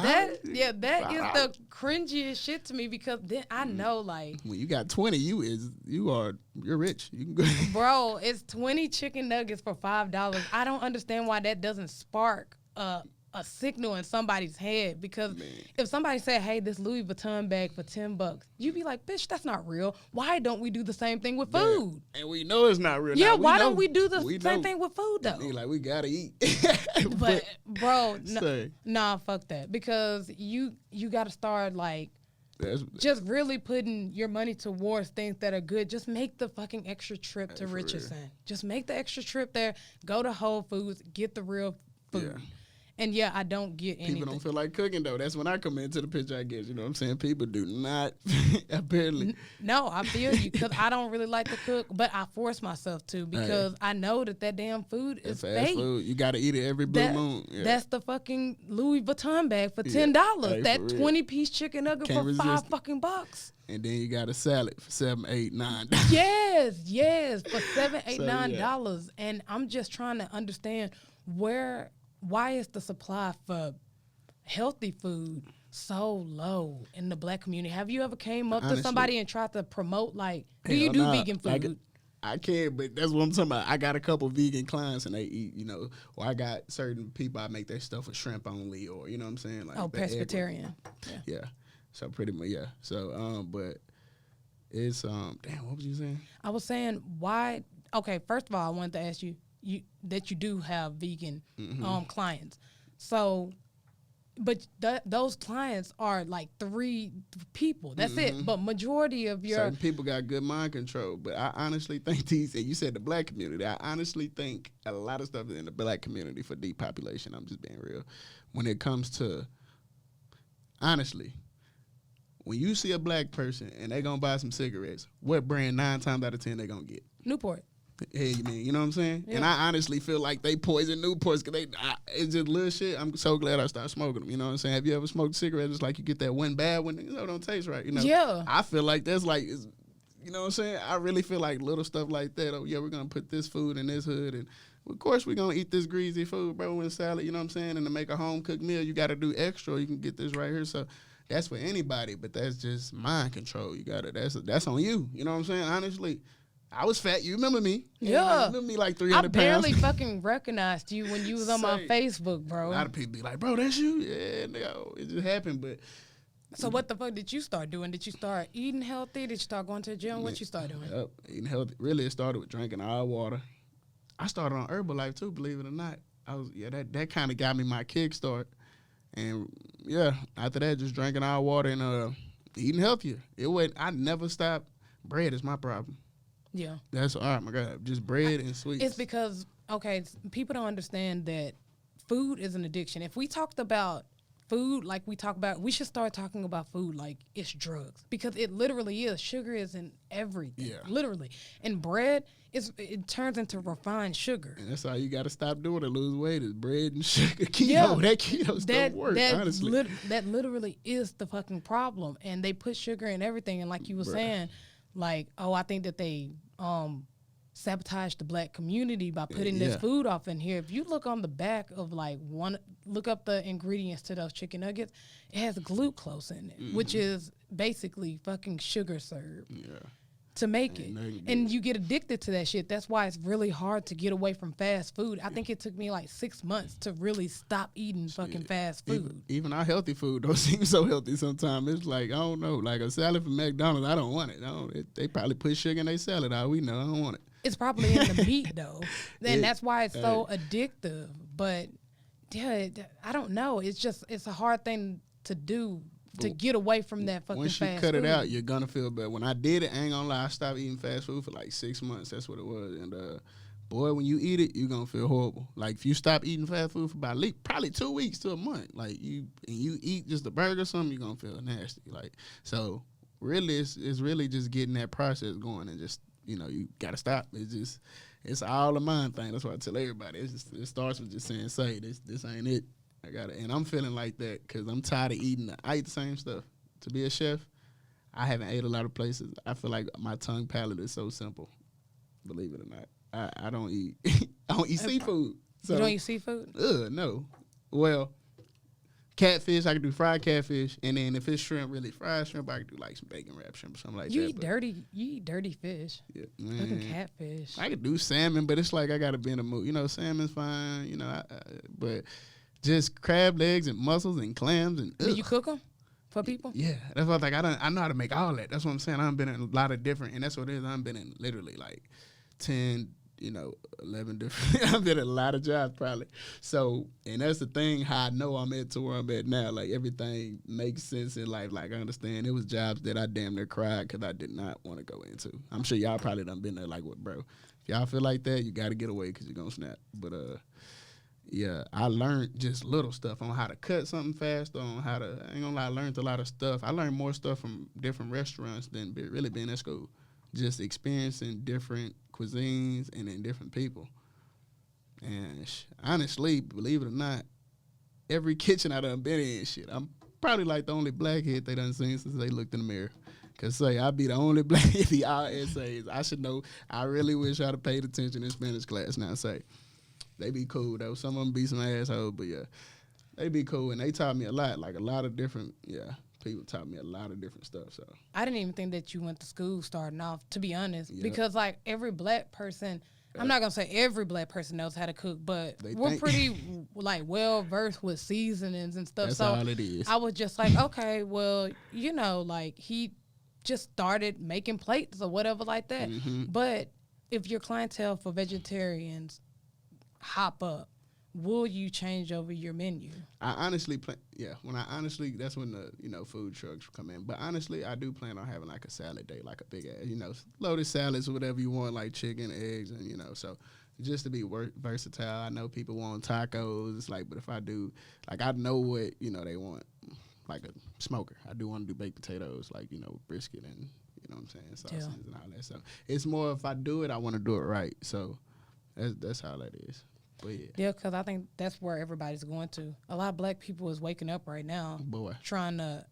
That is the cringiest shit to me, because then I know like when you got 20, you're rich. You can go. Bro, it's 20 chicken nuggets for $5. I don't understand why that doesn't spark a a signal in somebody's head because if somebody said, hey, this Louis Vuitton bag for $10, you'd be like, bitch, that's not real. Why don't we do the same thing with food? And we know it's not real. Yeah, why don't we do the same thing with food, though? Like, we got to eat. but, bro, nah, fuck that. Because you got to start, like, just really putting your money towards things that are good. Just make the fucking extra trip to Richardson. Just make the extra trip there. Go to Whole Foods. Get the real food. Yeah. And yeah, I don't get anything. People don't feel like cooking, though. That's when I come into the picture, I guess. You know what I'm saying? People do not, apparently. No, I feel you, because I don't really like to cook, but I force myself to, because I know that damn food is fake. Food. You got to eat it every blue moon. Yeah. That's the fucking Louis Vuitton bag for $10. Hey, that 20-piece chicken nugget for $5. And then you got a salad for $7, $8, $9. Yes, for $7, $8, $9. And I'm just trying to understand why is the supply for healthy food so low in the black community? Have you ever came up to somebody and tried to promote, like, do you do vegan food? I can, but that's what I'm talking about. I got a couple vegan clients and they eat, or I got certain people I make their stuff with shrimp only, or, you know what I'm saying? Like pescatarian. Yeah. So pretty much, yeah. So, but it's, damn, what was you saying? I was saying why, okay, first of all, I wanted to ask you, that you do have vegan clients. So, but those clients are like 3 people. That's it. But majority of your... Certain people got good mind control. But I honestly think you said the black community. I honestly think a lot of stuff is in the black community for depopulation. I'm just being real. When it comes to... Honestly, when you see a black person and they going to buy some cigarettes, what brand 9 times out of 10 they going to get? Newport. Hey, man, you know what I'm saying? Yeah. And I honestly feel like they poison Newports because it's just little shit. I'm so glad I started smoking them. You know what I'm saying? Have you ever smoked cigarettes? It's like you get that one bad one, it don't taste right. Yeah. I feel like that's like, you know what I'm saying? I really feel like little stuff like that. Oh, yeah, we're going to put this food in this hood. And, of course, we're going to eat this greasy food, bro, with salad. You know what I'm saying? And to make a home-cooked meal, you got to do extra. You can get this right here. So that's for anybody, but that's just mind control. You got to, that's on you. You know what I'm saying? Honestly. I was fat. You remember me? Yeah. You remember me like 300 pounds. I barely fucking recognized you when you was on my Facebook, bro. A lot of people be like, bro, that's you? Yeah, no, it just happened. But so what the fuck did you start doing? Did you start eating healthy? Did you start going to the gym? What you start doing? Yep, eating healthy. Really, it started with drinking all water. I started on Herbalife, too, believe it or not. That kind of got me my kickstart. And, yeah, after that, just drinking all water and eating healthier. I never stopped. Bread is my problem. Yeah. That's, oh my God, just bread and sweets. It's because, okay, people don't understand that food is an addiction. If we talked about food like we talk about, we should start talking about food like it's drugs, because it literally is. Sugar is in everything, literally. And bread, it turns into refined sugar. And that's how you got to stop doing it, lose weight, is bread and sugar. Keto, that keto stuff works, honestly. That literally is the fucking problem. And they put sugar in everything. And like you were saying, like, oh, I think that they sabotage the black community by putting this food off in here. If you look on the back of look up the ingredients to those chicken nuggets, it has glucose in it, which is basically fucking sugar syrup to make it. And you get addicted to that shit. That's why it's really hard to get away from fast food. I think it took me like 6 months to really stop eating fucking fast food. Even our healthy food don't seem so healthy sometimes. It's like, I don't know, like a salad from McDonald's, I don't want it. They probably put sugar in their salad. All we know, I don't want it. It's probably in the meat, though. And that's why it's so addictive. But, yeah, I don't know. It's a hard thing to do, to get away from that fucking fast food. Once you cut it out, you're going to feel better. When I did it, I ain't going to lie, I stopped eating fast food for like 6 months. That's what it was. And, boy, when you eat it, you're going to feel horrible. Like, if you stop eating fast food for about probably 2 weeks to a month, like, you eat just a burger or something, you're going to feel nasty. Like, so, really, it's really just getting that process going and just, you got to stop. It's all a mind thing. That's why I tell everybody. It starts with just saying, this ain't it. I got it. And I'm feeling like that because I'm tired of eating. I eat the same stuff. To be a chef, I haven't ate a lot of places. I feel like my tongue palate is so simple. Believe it or not. I don't eat. I don't eat seafood. So, you don't eat seafood? No. Well, catfish, I can do fried catfish, and then if it's shrimp, really fried shrimp, I can do like some bacon wrap shrimp or something like that. You eat dirty fish. Yeah, fucking catfish. I could do salmon, but it's like I gotta be in the mood. Salmon's fine. But just crab legs and mussels and clams and. Do you cook them for people? Yeah, that's what I know how to make all that. That's what I'm saying. I've been in a lot of different, and that's what it is. I've been in literally like 10, 11 different. I've been in a lot of jobs probably. So, and that's the thing. How I know I'm at to where I'm at now. Like everything makes sense in life. Like I understand it was jobs that I damn near cried because I did not want to go into. I'm sure y'all probably done been there. Like what, bro? If y'all feel like that, you got to get away because you're gonna snap. But yeah, I learned just little stuff on how to cut something fast, on how to, I ain't gonna lie, I learned a lot of stuff. I learned more stuff from different restaurants than really being at school. Just experiencing different cuisines and then different people. And honestly, believe it or not, every kitchen I done been in, shit, I'm probably like the only blackhead they done seen since they looked in the mirror. Cause say I be the only blackhead in all essays. I should know. I really wish I'd have paid attention in Spanish class. Now say. They be cool, though. Some of them be some assholes, but, yeah, they be cool. And they taught me a lot, like a lot of different, people taught me a lot of different stuff. So I didn't even think that you went to school starting off, to be honest, because, like, every black person, I'm not going to say every black person knows how to cook, but we're pretty, like, well-versed with seasonings and stuff. That's so all it is. I was just like, okay, well, like, he just started making plates or whatever like that. Mm-hmm. But if your clientele for vegetarians hop up, will you change over your menu? I honestly that's when the food trucks come in. But honestly, I do plan on having like a salad day, like a big ass, loaded salads or whatever you want, like chicken, eggs, and so just to be versatile. I know people want tacos. It's like, but if I do, like, I know what they want, like a smoker. I do want to do baked potatoes, like brisket and what I'm saying, sausages and all that. So it's more if I do it, I want to do it right. So that's how that is. But yeah, because I think that's where everybody's going to. A lot of black people is waking up right now, trying to,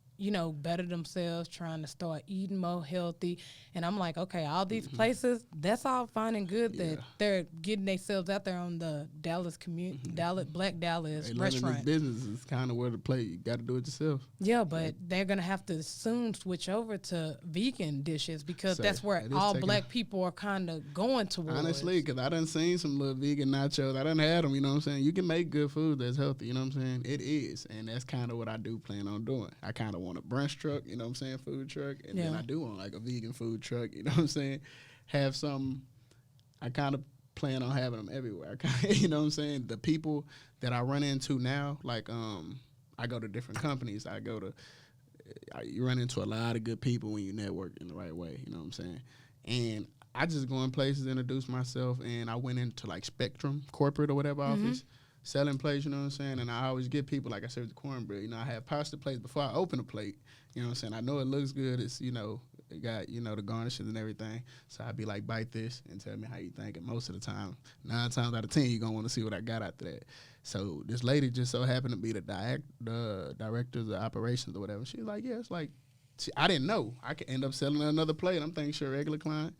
better themselves, trying to start eating more healthy. And I'm like, okay, all these places, that's all fine and good that they're getting themselves out there on the Dallas community, Black Dallas restaurant. This business is kind of where to play. You got to do it yourself. Yeah, but they're going to have to soon switch over to vegan dishes because that's where all black people are kind of going towards. Honestly, because I done seen some little vegan nachos. I done had them, you know what I'm saying? You can make good food that's healthy, you know what I'm saying? It is, and that's kind of what I do plan on doing. I kind of want a brunch truck, you know what I'm saying, food truck, and then I do want like a vegan food truck, you know what I'm saying, have some. I kind of plan on having them everywhere. You know what I'm saying, the people that I run into now, like I go to different companies, you run into a lot of good people when you network in the right way, you know what I'm saying, and I just go in places, introduce myself, and I went into like Spectrum corporate or whatever office, selling plates, you know what I'm saying? And I always get people, like I serve the cornbread, I have pasta plates before I open a plate, you know what I'm saying? I know it looks good, it's, it got, the garnishes and everything, so I'd be like, bite this and tell me how you think, and most of the time, 9 times out of 10, you're going to want to see what I got after that. So this lady just so happened to be the director of the operations or whatever. She's like, yeah, it's like, I didn't know. I could end up selling her another plate. I'm thinking she's a regular client.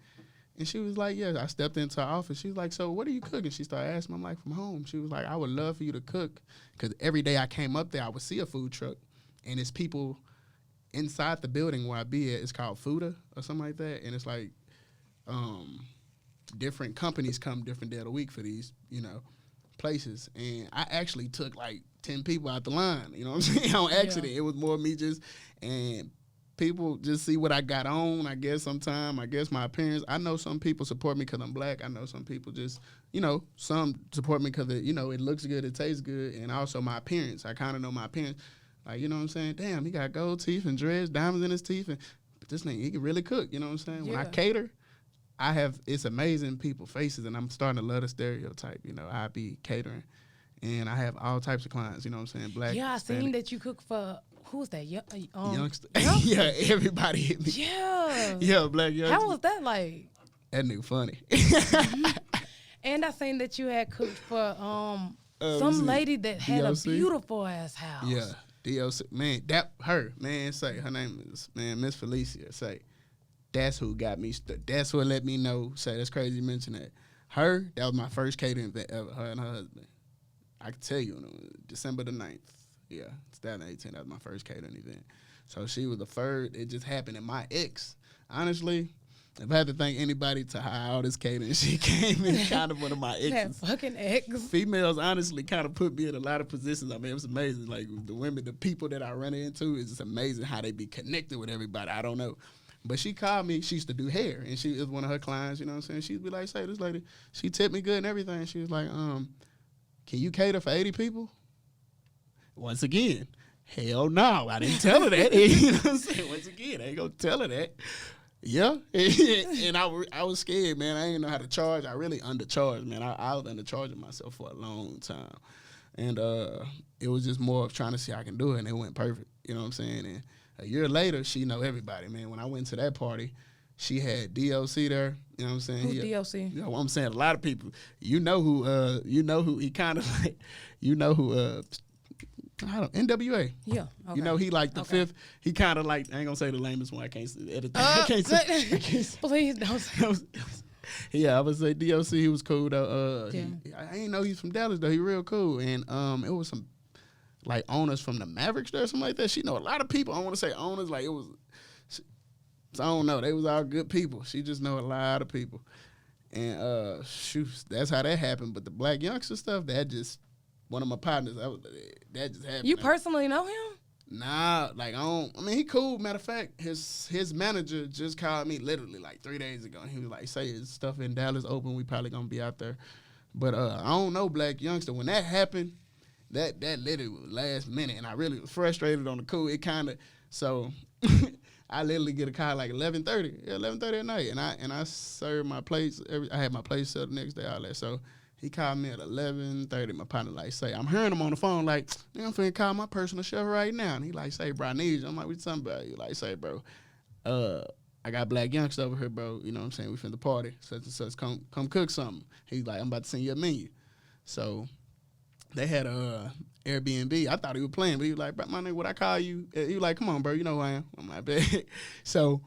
And she was like, yeah, I stepped into her office. She was like, so what are you cooking? She started asking me. I'm like, from home. She was like, I would love for you to cook. Because every day I came up there, I would see a food truck. And it's people inside the building where I be at. It's called Fuda or something like that. And it's like different companies come different day of the week for these, places. And I actually took like 10 people out the line. You know what I'm saying? On accident. Yeah. It was more me and people just see what I got on, I guess, sometime. I guess my appearance. I know some people support me because I'm black. I know some people just, some support me because, it looks good, it tastes good, and also my appearance. I kind of know my appearance. Like, you know what I'm saying? Damn, he got gold teeth and dreads, diamonds in his teeth, but this nigga, he can really cook, you know what I'm saying? Yeah. When I cater, it's amazing people's faces, and I'm starting to love the stereotype, I be catering, and I have all types of clients, you know what I'm saying? Black, yeah, I seen that you cook for... Who's that? Youngster. Yeah, everybody hit me. Yeah. Yeah, black youngster. How was that like? That nigga funny. And I seen that you had cooked for some lady that had DOC? A beautiful ass house. Yeah, DOC. Man, say, her name is, Miss Felicia. Say, that's who got me, that's what let me know. Say, that's crazy you mention that. That was my first catering event ever, her and her husband. I can tell you, December the 9th. Yeah, 2018, that was my first catering event. So she was the first. It just happened. And my ex, honestly, if I had to thank anybody to hire all this catering, she came in kind of one of my exes. That fucking ex. Females honestly kind of put me in a lot of positions. I mean, it was amazing. Like the women, the people that I run into, it's just amazing how they be connected with everybody. I don't know. But she called me. She used to do hair, and she was one of her clients, you know what I'm saying? She'd be like, say, this lady, she tipped me good and everything. She was like, can you cater for 80 people? Once again, hell no. I didn't tell her that. You know what I'm saying? Once again, I ain't going to tell her that. Yeah. And I was scared, man. I didn't know how to charge. I really undercharged, man. I was undercharging myself for a long time. And it was just more of trying to see how I can do it, and it went perfect. You know what I'm saying? And a year later, she know everybody, man. When I went to that party, she had DOC there. You know what I'm saying? Who's DOC? You know what I'm saying? A lot of people. You know who he kind of like, NWA. Yeah. Okay. You know, he like the fifth. He kind of like, I ain't gonna say the lamest one. I can't say anything. I can't say. Please don't say. Yeah, I would say DOC. He was cool though. Yeah. I ain't know he's from Dallas though. He real cool. And it was some like owners from the Mavericks there or something like that. She know a lot of people. I want to say owners. Like it was. I don't know. They was all good people. She just know a lot of people. And shoot, that's how that happened. But the Black Youngster stuff, that just one of my partners. That just happened. You personally know him? Nah, like I mean, he cool. Matter of fact, his manager just called me literally like 3 days ago. And he was like, "Say his stuff in Dallas open. We probably gonna be out there." But I don't know Black Youngster. When that happened, that literally was last minute, and I really was frustrated on the cool. It kind of so. I literally get a call like 11:30 at night, and I served my plates. I had my plates set the next day, all that. So he called me at 11:30. My partner like say, I'm hearing him on the phone like, I'm finna call my personal chef right now, and he like say, bro, I need you. I'm like, what you talking about? He like say, bro, I got Black Youngster over here, bro. You know what I'm saying? We finna party, such and such. Come cook something. He's like, I'm about to send you a menu. So they had a Airbnb. I thought he was playing, but he was like, bro, my nigga, what I call you? He was like, come on, bro, you know who I am. I'm like, bet. So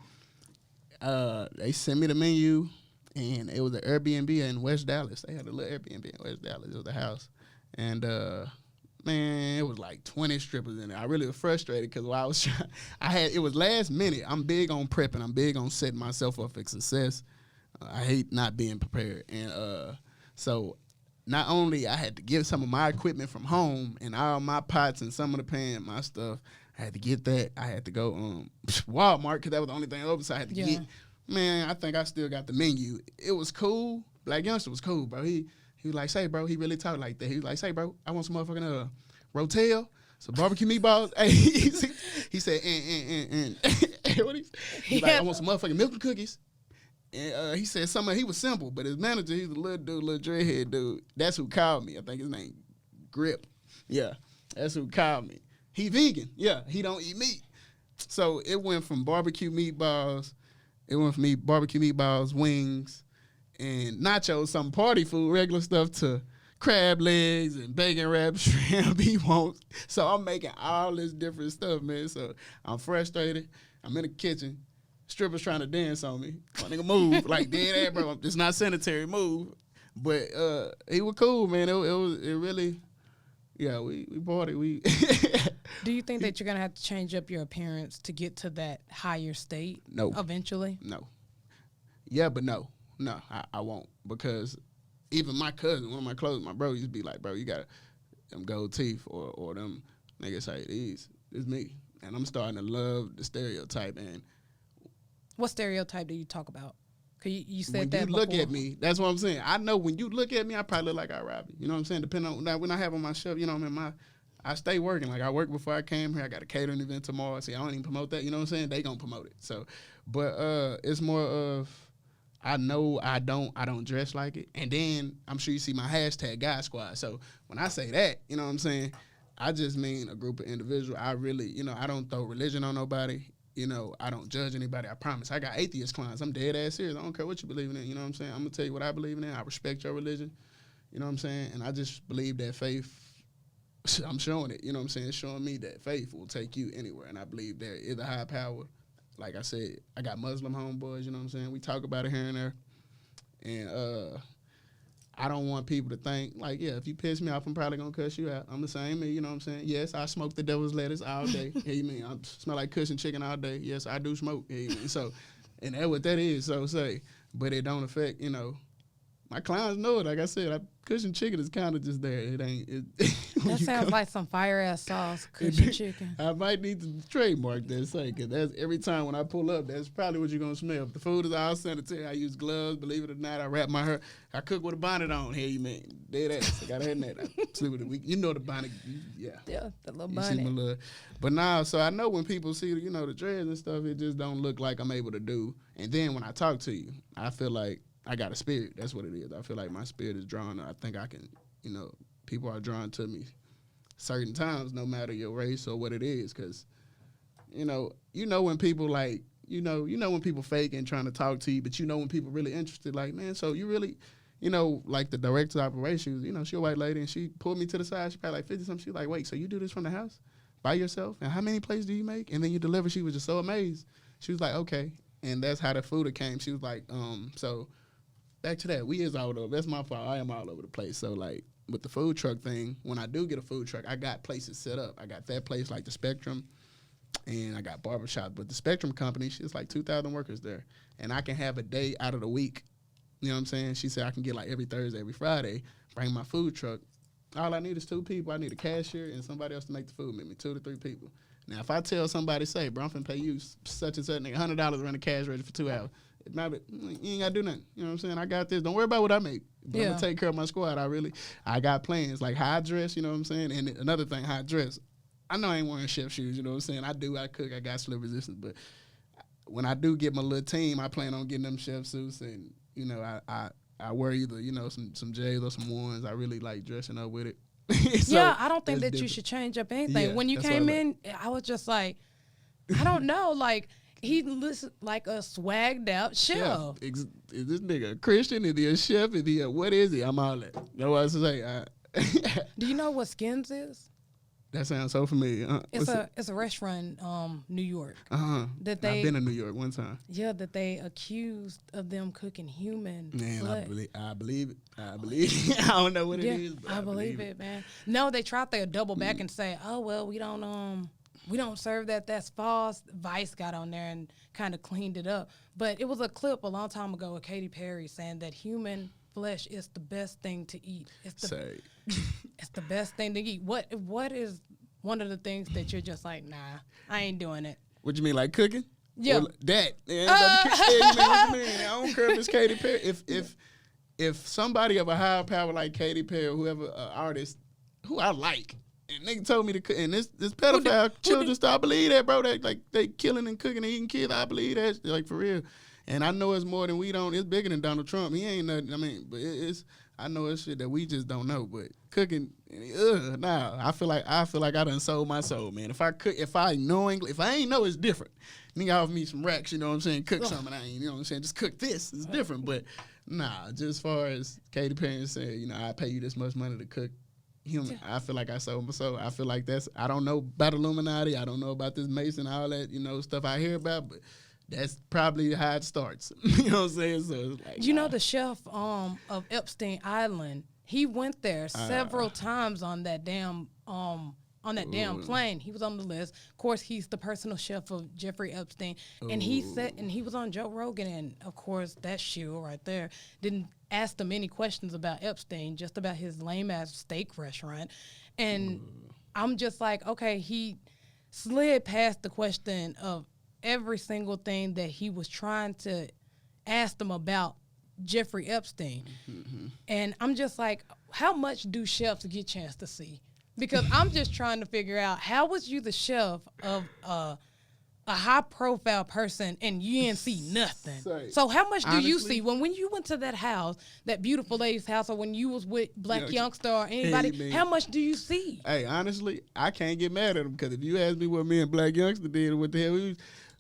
they sent me the menu, and it was an Airbnb in West Dallas. They had a little Airbnb in West Dallas. It was a house. And, man, it was like 20 strippers in there. I really was frustrated because while I was trying, it was last minute. I'm big on prepping. I'm big on setting myself up for success. I hate not being prepared. And so not only I had to give some of my equipment from home and all my pots and some of the pan, my stuff, I had to get that. I had to go Walmart because that was the only thing open, so I had to get. Man, I think I still got the menu. It was cool. Black Youngster was cool, bro. He was like, say, bro, he really talked like that. He was like, say, bro, I want some motherfucking Rotel, some barbecue meatballs. Hey, he said, and what he like, I want some motherfucking milk and cookies. And he said he was simple, but his manager, he's a little dude, little dreadhead dude. That's who called me. I think his name Grip. Yeah, that's who called me. He vegan. Yeah, he don't eat meat. So it went from barbecue meatballs, wings, and nachos, some party food, regular stuff, to crab legs and bacon wrapped shrimp he wants. So I'm making all this different stuff, man. So I'm frustrated. I'm in the kitchen. Strippers trying to dance on me. My nigga move. Like, dead ass, bro. It's not sanitary, move. But he was cool, man. It really, yeah, we party. Do you think that you're going to have to change up your appearance to get to that higher state? No. Eventually? No. Yeah, but no. No, I won't. Because even my cousin, one of my close, my bro used to be like, bro, you got them gold teeth or them niggas say, these. It's me. And I'm starting to love the stereotype. And what stereotype do you talk about? Cause you said when that you before. look at me, that's what I'm saying. I know when you look at me, I probably look like I robbed you. You know what I'm saying? Depending on that, when I have on my shelf, you know, I stay working. Like I worked before I came here. I got a catering event tomorrow. See, I don't even promote that. You know what I'm saying? They gonna promote it. So, but it's more of I know I don't dress like it. And then I'm sure you see my hashtag God Squad. So when I say that, you know what I'm saying? I just mean a group of individuals. I really, you know, I don't throw religion on nobody. You know, I don't judge anybody, I promise. I got atheist clients. I'm dead ass serious. I don't care what you believe in. You know what I'm saying? I'm going to tell you what I believe in. I respect your religion. You know what I'm saying? And I just believe that faith, I'm showing it. You know what I'm saying? It's showing me that faith will take you anywhere. And I believe there is a high power. Like I said, I got Muslim homeboys, you know what I'm saying? We talk about it here and there. And I don't want people to think, like, yeah, if you piss me off, I'm probably going to cuss you out. I'm the same, you know what I'm saying? Yes, I smoke the devil's lettuce all day. You mean I smell like cushion chicken all day. Yes, I do smoke. You mean? So And that's what that is, so say. But it don't affect, you know, my clients know it. Like I said, cushion chicken is kind of just there. It ain't. That sounds like some fire ass sauce, cushion chicken. I might need to trademark that, say, because that's every time when I pull up, that's probably what you're gonna smell. If the food is all sanitary, I use gloves. Believe it or not, I wrap my hair. I cook with a bonnet on. Hey, you man, dead ass. I got a head net. I sleep with it. You know the bonnet. Yeah, the little bonnet. But now, so I know when people see, you know, the dreads and stuff, it just don't look like I'm able to do. And then when I talk to you, I feel like I got a spirit. That's what it is. I feel like my spirit is drawn. I think I can, you know, people are drawn to me certain times, no matter your race or what it is, because, you know when people like, you know when people fake and trying to talk to you, but you know when people really interested, like, man, so you really, you know, like the director of operations, you know, she a white lady, and she pulled me to the side. She probably like 50-something. She like, wait, so you do this from the house by yourself? And how many plates do you make? And then you deliver? She was just so amazed. She was like, okay. And that's how the food came. She was like, so back to that. We is all over. That's my fault. I am all over the place. So, like, with the food truck thing, when I do get a food truck, I got places set up. I got that place like the Spectrum, and I got barbershop. But the Spectrum company, she's like 2,000 workers there. And I can have a day out of the week. You know what I'm saying? She said I can get like every Thursday, every Friday, bring my food truck. All I need is 2 people. I need a cashier and somebody else to make the food with me, 2 to 3 people. Now, if I tell somebody, say, bro, I'm finna pay you such and such, $100 run the cash register for 2 hours. You ain't got to do nothing. You know what I'm saying? I got this. Don't worry about what I make. But I'm going to take care of my squad. I got plans. Like how I dress, you know what I'm saying? And another thing, how I dress. I know I ain't wearing chef shoes, you know what I'm saying? I cook. I got slip resistance. But when I do get my little team, I plan on getting them chef suits. And, you know, I wear either, you know, some J's or some ones. I really like dressing up with it. So yeah, I don't think that different. You should change up anything. Yeah, when you came in, I was just like, I don't know, like, he looks like a swagged out chef. Is this nigga a Christian? Is he a chef? Is he what is he? I'm all that. Know what I say? Do you know what Skins is? That sounds so familiar. It's a restaurant in New York. That I've been in New York one time. Yeah, that they accused of them cooking human. Man, I believe it. I don't know what it is, but I believe it, man. No, they tried to double back and say, oh well, we don't serve that. That's false. Vice got on there and kind of cleaned it up. But it was a clip a long time ago with Katy Perry saying that human flesh is the best thing to eat. It's the best thing to eat. What is one of the things that you're just like, nah, I ain't doing it? What you mean, like cooking? Yeah. That. What you mean? I don't care if it's Katy Perry. If somebody of a higher power like Katy Perry or whoever artist who I like, and nigga told me to cook, and this pedophile children stuff, I believe that, bro. That like they killing and cooking and eating kids. I believe that, like, for real. And I know it's more than we don't. It's bigger than Donald Trump. He ain't nothing. I mean, but I know it's shit that we just don't know. But cooking, nah. I feel like I done sold my soul, man. If I ain't know, it's different. Nigga offer me some racks, you know what I'm saying? Cook something, I ain't, you know what I'm saying? Just cook this. It's different. But nah, just as far as Katy Perry saying, you know, I pay you this much money to cook human. I feel like I sold my soul. I feel like I don't know about Illuminati. I don't know about this Mason, all that, you know, stuff I hear about, but that's probably how it starts. You know what I'm saying? So it's like, you know, the chef of Epstein Island, he went there several times on that damn plane. He was on the list. Of course, he's the personal chef of Jeffrey Epstein. And he was on Joe Rogan, and of course that shield right there didn't ask him any questions about Epstein, just about his lame ass steak restaurant. And I'm just like, okay, he slid past the question of every single thing that he was trying to ask them about Jeffrey Epstein. Mm-hmm. And I'm just like, how much do chefs get a chance to see? Because I'm just trying to figure out, how was you the chef of a high-profile person and you didn't see nothing? So how much do you see? When you went to that house, that beautiful lady's house, or when you was with Black Youngster or anybody, how much do you see? Hey, honestly, I can't get mad at him, because if you ask me what me and Black Youngster did, what the hell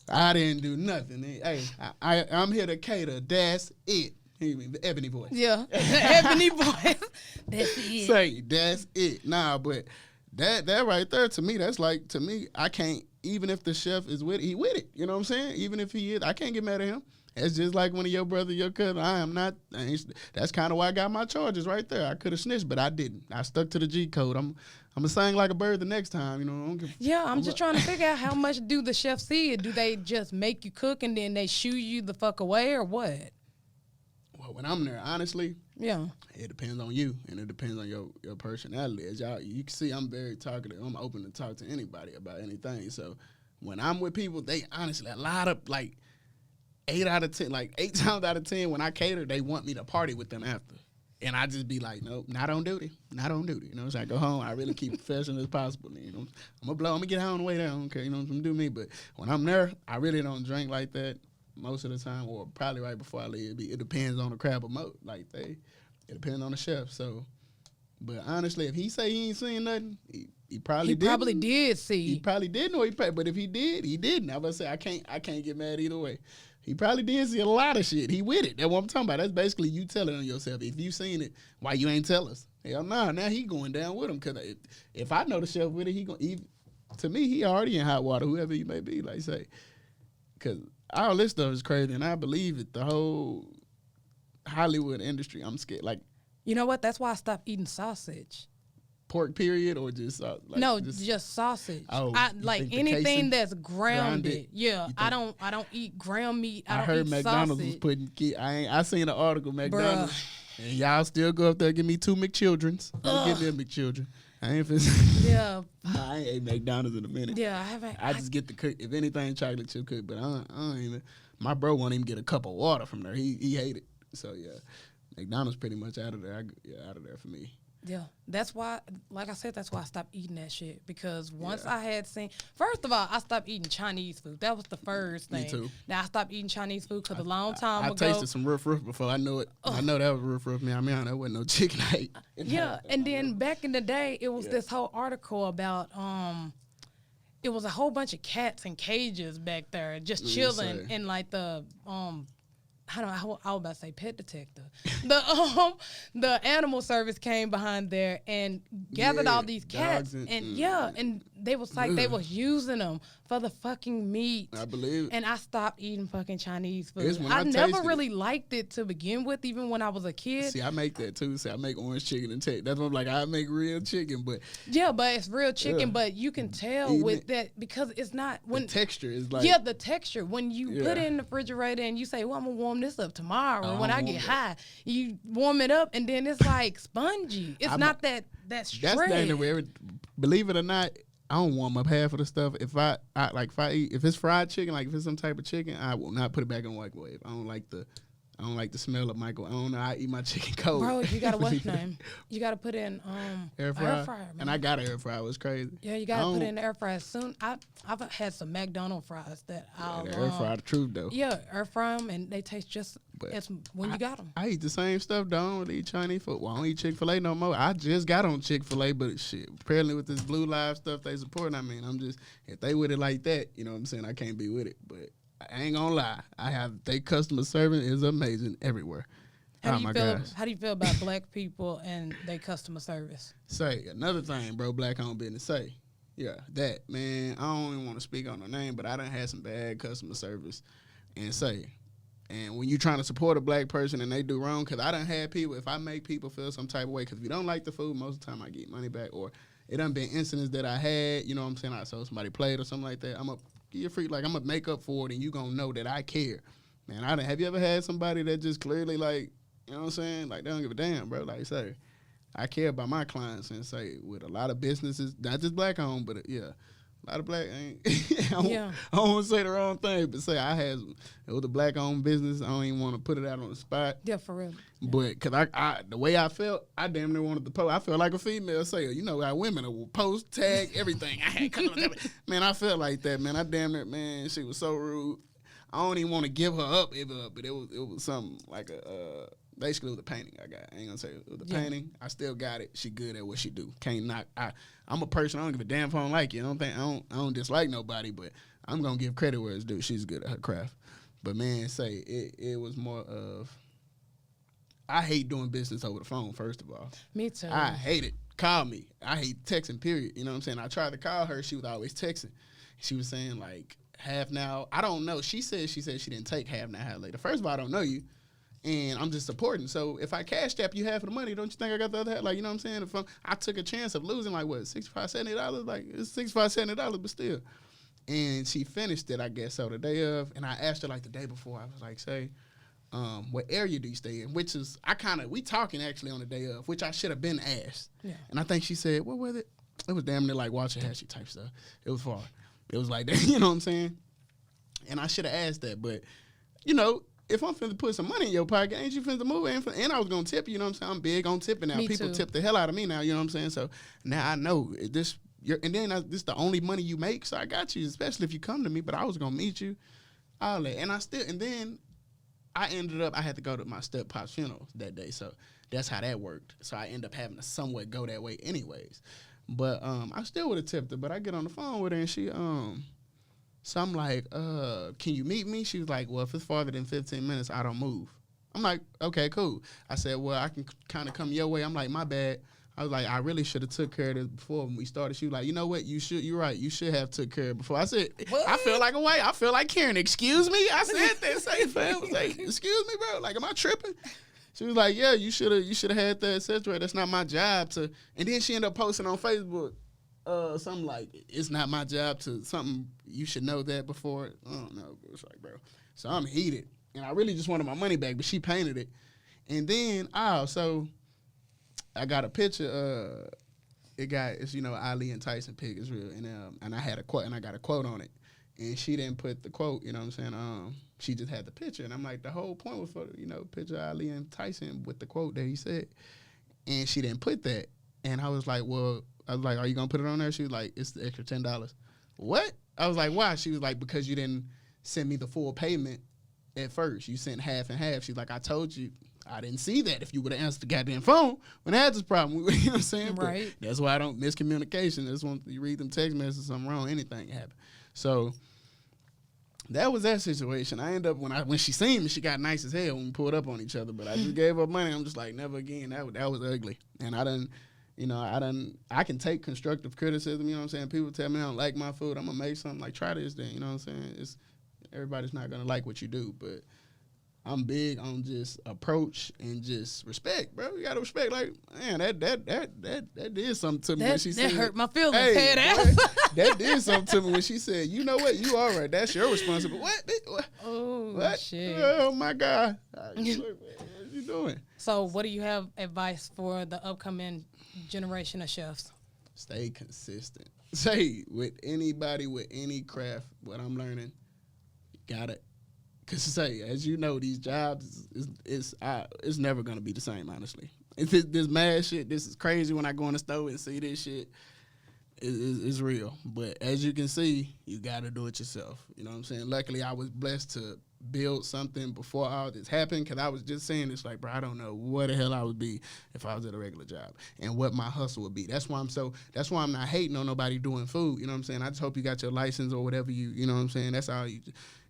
I didn't do nothing. Hey, I'm here to cater. That's it. The ebony voice. Yeah, the ebony voice. That's it. Say, that's it. Nah, but that right there, to me, that's like, to me, I can't, even if the chef is with it, he with it. You know what I'm saying? Even if he is, I can't get mad at him. It's just like one of your brother, your cousin. That's kind of why I got my charges right there. I could have snitched, but I didn't. I stuck to the G code. I'm gonna sing like a bird the next time. I'm just trying to figure out how much do the chefs see it. Do they just make you cook and then they shoo you the fuck away or what? Well, when I'm there, honestly, it depends on you and it depends on your personality. As you can see, I'm very talkative. I'm open to talk to anybody about anything. So when I'm with people, they honestly, a lot of 8 times out of 10 when I cater, they want me to party with them after. And I just be like, nope, not on duty. So I go home. I really keep professional as possible. I'm gonna get home on the way there. I don't care. I'm do me. But when I'm there, I really don't drink like that most of the time, or probably right before I leave. It depends on the crab or moat. It depends on the chef. So, but honestly, if he say he ain't seen nothing, he probably did. He probably did see. He probably didn't, but if he did, he didn't. I was say I can't get mad either way. He probably did see a lot of shit. He with it. That's what I'm talking about. That's basically you telling on yourself. If you seen it, why you ain't tell us? Hell nah, now he going down with him. Because if I know the chef with it, to me, he already in hot water, whoever you may be, because all this stuff is crazy, and I believe it. The whole Hollywood industry, I'm scared. You know what? That's why I stopped eating sausage. Pork period or just just sausage. Oh, I like anything that's grounded. Yeah, I don't eat ground meat. I heard McDonald's sausage. was putting I seen an article McDonald's and y'all still go up there and give me 2 McChildrens. Don't give me a McChildren. I ain't Yeah. I ain't ate McDonald's in a minute. Yeah, I haven't. I just get the cook. If anything, chocolate chip cook, but I don't even. My bro won't even get a cup of water from there. He hate it. So yeah, McDonald's pretty much out of there. Out of there for me. Yeah, that's why, like I said, that's why I stopped eating that shit. Because once I had seen, first of all, I stopped eating Chinese food. That was the first thing. Me too. Now I stopped eating Chinese food because a long time ago. I tasted some roof before I knew it. I know that was roof. Man, that wasn't no chicken I ate. Yeah, and then back in the day, it was this whole article about, it was a whole bunch of cats in cages back there just chilling in the, I was about to say pet detector. The animal service came behind there and gathered all these cats and they was they was using them for the fucking meat. I believe it. And I stopped eating fucking Chinese food. I never really liked it to begin with, even when I was a kid. See, I make that too. See, I make orange chicken and that's what I'm like. I make real chicken, but but it's real chicken. But you can tell with that because it's not when the texture is the texture when you put it in the refrigerator and you say, well, I'm gonna warm this up tomorrow. When I get high, you warm it up and then it's like spongy. It's not that shred. That's the thing that believe it or not, I don't warm up half of the stuff. If if it's fried chicken, if it's some type of chicken, I will not put it back in the microwave. I don't like the smell of microwave. I don't know. I eat my chicken cold. Bro, you gotta what's name? You gotta put in air fryer, man. And I got an air fryer. It was crazy. Yeah, you gotta put it in the air fryer soon. I've had some McDonald's fries that the air fryer the truth though. Yeah, air fry them and they taste just as when you got them. I eat the same stuff. Though. I don't eat Chinese food. Well, I don't eat Chick-fil-A no more. I just got on Chick-fil-A, but shit. Apparently with this Blue Live stuff they support, I'm just if they with it like that, you know what I'm saying? I can't be with it, but. I ain't gonna lie. They customer service is amazing everywhere. How do you feel about black people and their customer service? Say another thing, bro. Black owned business. Say, that man. I don't even want to speak on the name, but I done had some bad customer service, and when you trying to support a black person and they do wrong, because I done had people. If I make people feel some type of way, because if you don't like the food, most of the time I get money back, or it done been incidents that I had. You know what I'm saying? I saw somebody played or something like that. You're free, I'm gonna make up for it, and you gonna know that I care, man. Have you ever had somebody that just clearly you know what I'm saying? They don't give a damn, bro. Say, I care about my clients, and say with a lot of businesses, not just black owned, but a lot of black. I don't want to say the wrong thing, but say it was a black owned business. I don't even want to put it out on the spot. Yeah, for real. Yeah. But cause the way I felt, I damn near wanted to post. I felt like a female sailor. You know how women will post, tag, everything. Man, I felt like that, man. I damn near, man, she was so rude. I don't even want to give her up, but it was something like basically it was a painting I got. I ain't gonna say it was a painting. I still got it. She good at what she do. Can't knock. I'm a person. I don't give a damn if I don't like you. I don't dislike nobody, but I'm gonna give credit where it's due. She's good at her craft. But man, it was more of. I hate doing business over the phone, first of all. Me too. I hate it. Call me. I hate texting, period. You know what I'm saying? I tried to call her. She was always texting. She was saying, half now. I don't know. She said she didn't take half now, half later. First of all, I don't know you. And I'm just supporting. So if I cash app you half of the money, don't you think I got the other half? Like, you know what I'm saying? If I took a chance of losing, like, what, $65, $70? Like, it's $65, $70, but still. And she finished it, I guess, so the day of. And I asked her, like, the day before. I was like, say, what area do you stay in? Which is, we talking actually on the day of, which I should have been asked. Yeah. And I think she said, what was it? It was damn near like Waxahachie type stuff. It was far. It was like that, you know what I'm saying? And I should have asked that. But, you know, if I'm finna put some money in your pocket, ain't you finna move? And I was gonna tip you, you know what I'm saying? I'm big on tipping now. Me People too. tip the hell out of me now, you know what I'm saying? So now I know this. And then this is the only money you make, so I got you, especially if you come to me. But I was gonna meet you, all that, and then I ended up, I had to go to my step-pop's funeral that day, so that's how that worked. So I ended up having to somewhat go that way anyways. But I still would have tipped her, but I get on the phone with her, and she, so I'm like, can you meet me? She was like, well, if it's farther than 15 minutes, I don't move. I'm like, okay, cool. I said, well, I can kind of come your way. I'm like, my bad. I was like, I really should have took care of this before when we started. She was like, you know what? You're right. You should have took care of it before. I said, what? I feel like a white. I feel like Karen. Excuse me? I said that. Say, fam. I was like, excuse me, bro. Like, am I tripping? She was like, yeah, you should have had that, et cetera. That's not my job to. And then she ended up posting on Facebook something like, it's not my job to something. You should know that before. I don't know. It's like, bro. So I'm heated. And I really just wanted my money back, but she painted it. And then, so I got a picture. It's Ali and Tyson pick is real, and I had a quote, and I got a quote on it, and she didn't put the quote. You know what I'm saying? She just had the picture, and I'm like, the whole point was for picture Ali and Tyson with the quote that he said, and she didn't put that, and I was like, are you gonna put it on there? She was like, it's the extra $10. What? I was like, why? She was like, because you didn't send me the full payment at first. You sent half and half. She's like, I told you. I didn't see that if you would have answered the goddamn phone when I had this problem. You know what I'm saying? Right. But that's why I don't miscommunication. That's when you read them text messages, something wrong, anything can happen. So that was that situation. I ended up when she seen me, she got nice as hell when we pulled up on each other. But I just gave her money. I'm just like, never again. That was ugly. And I can take constructive criticism. You know what I'm saying? People tell me I don't like my food. I'm gonna make something like try this. Then you know what I'm saying? Everybody's not gonna like what you do, but I'm big on just approach and just respect, bro. You gotta respect. Like, man, that did something to me when she said. That hurt my feelings, hey, head ass. That did something to me when she said, you know what, you all right. That's your responsibility. What? Oh, what? shit. Oh, my God. What you doing? So what do you have advice for the upcoming generation of chefs? Stay consistent. Say, with anybody, with any craft, what I'm learning, you got it. Because, as you know, these jobs, it's never going to be the same, honestly. This mad shit, this is crazy when I go in the store and see this shit. It's real. But as you can see, you got to do it yourself. You know what I'm saying? Luckily, I was blessed to build something before all this happened, because I was just saying this like, bro, I don't know what the hell I would be if I was at a regular job and what my hustle would be. That's why I'm not hating on nobody doing food. You know what I'm saying? I just hope you got your license or whatever you know what I'm saying? That's all you,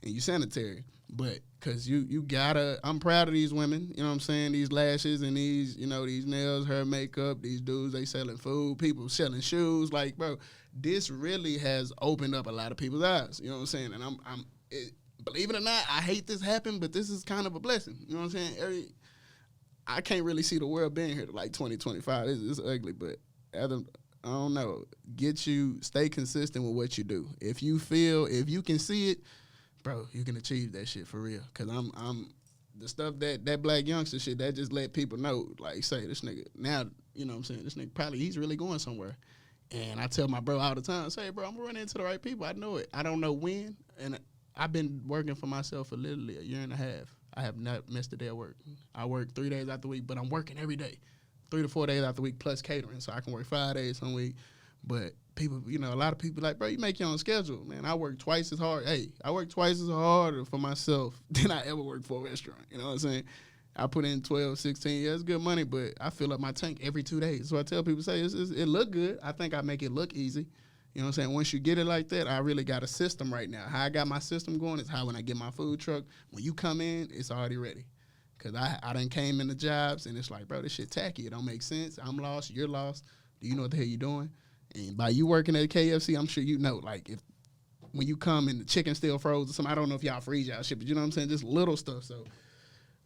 and you sanitary. But because you gotta, I'm proud of these women, you know what I'm saying? These lashes and these, these nails, hair, makeup, these dudes, they selling food, people selling shoes. Like, bro, this really has opened up a lot of people's eyes. You know what I'm saying? And believe it or not, I hate this happened, but this is kind of a blessing. You know what I'm saying? I can't really see the world being here to like 2025. It's ugly, but I don't know. Stay consistent with what you do. If you can see it, bro, you can achieve that shit for real. Cause I'm the stuff that black youngster shit that just let people know, like, say this nigga now, you know what I'm saying? This nigga probably he's really going somewhere. And I tell my bro all the time, say, bro, I'm gonna run into the right people. I know it. I don't know when, and I've been working for myself for literally a year and a half. I have not missed a day of work. I work 3 days out the week, but I'm working every day, 3 to 4 days out the week plus catering, so I can work 5 days some week. But people, a lot of people like, bro, you make your own schedule, man. I work twice as hard. Hey, I work twice as hard for myself than I ever worked for a restaurant. You know what I'm saying? I put in 12, 16 years, good money, but I fill up my tank every 2 days. So I tell people, it look good. I think I make it look easy. You know what I'm saying? Once you get it like that, I really got a system right now. How I got my system going is how when I get my food truck, when you come in, it's already ready. Because I done came in the jobs, and it's like, bro, this shit tacky. It don't make sense. I'm lost. You're lost. Do you know what the hell you doing? And by you working at KFC, I'm sure you know, like, if when you come and the chicken still froze or something, I don't know if y'all freeze y'all shit, but you know what I'm saying? Just little stuff. So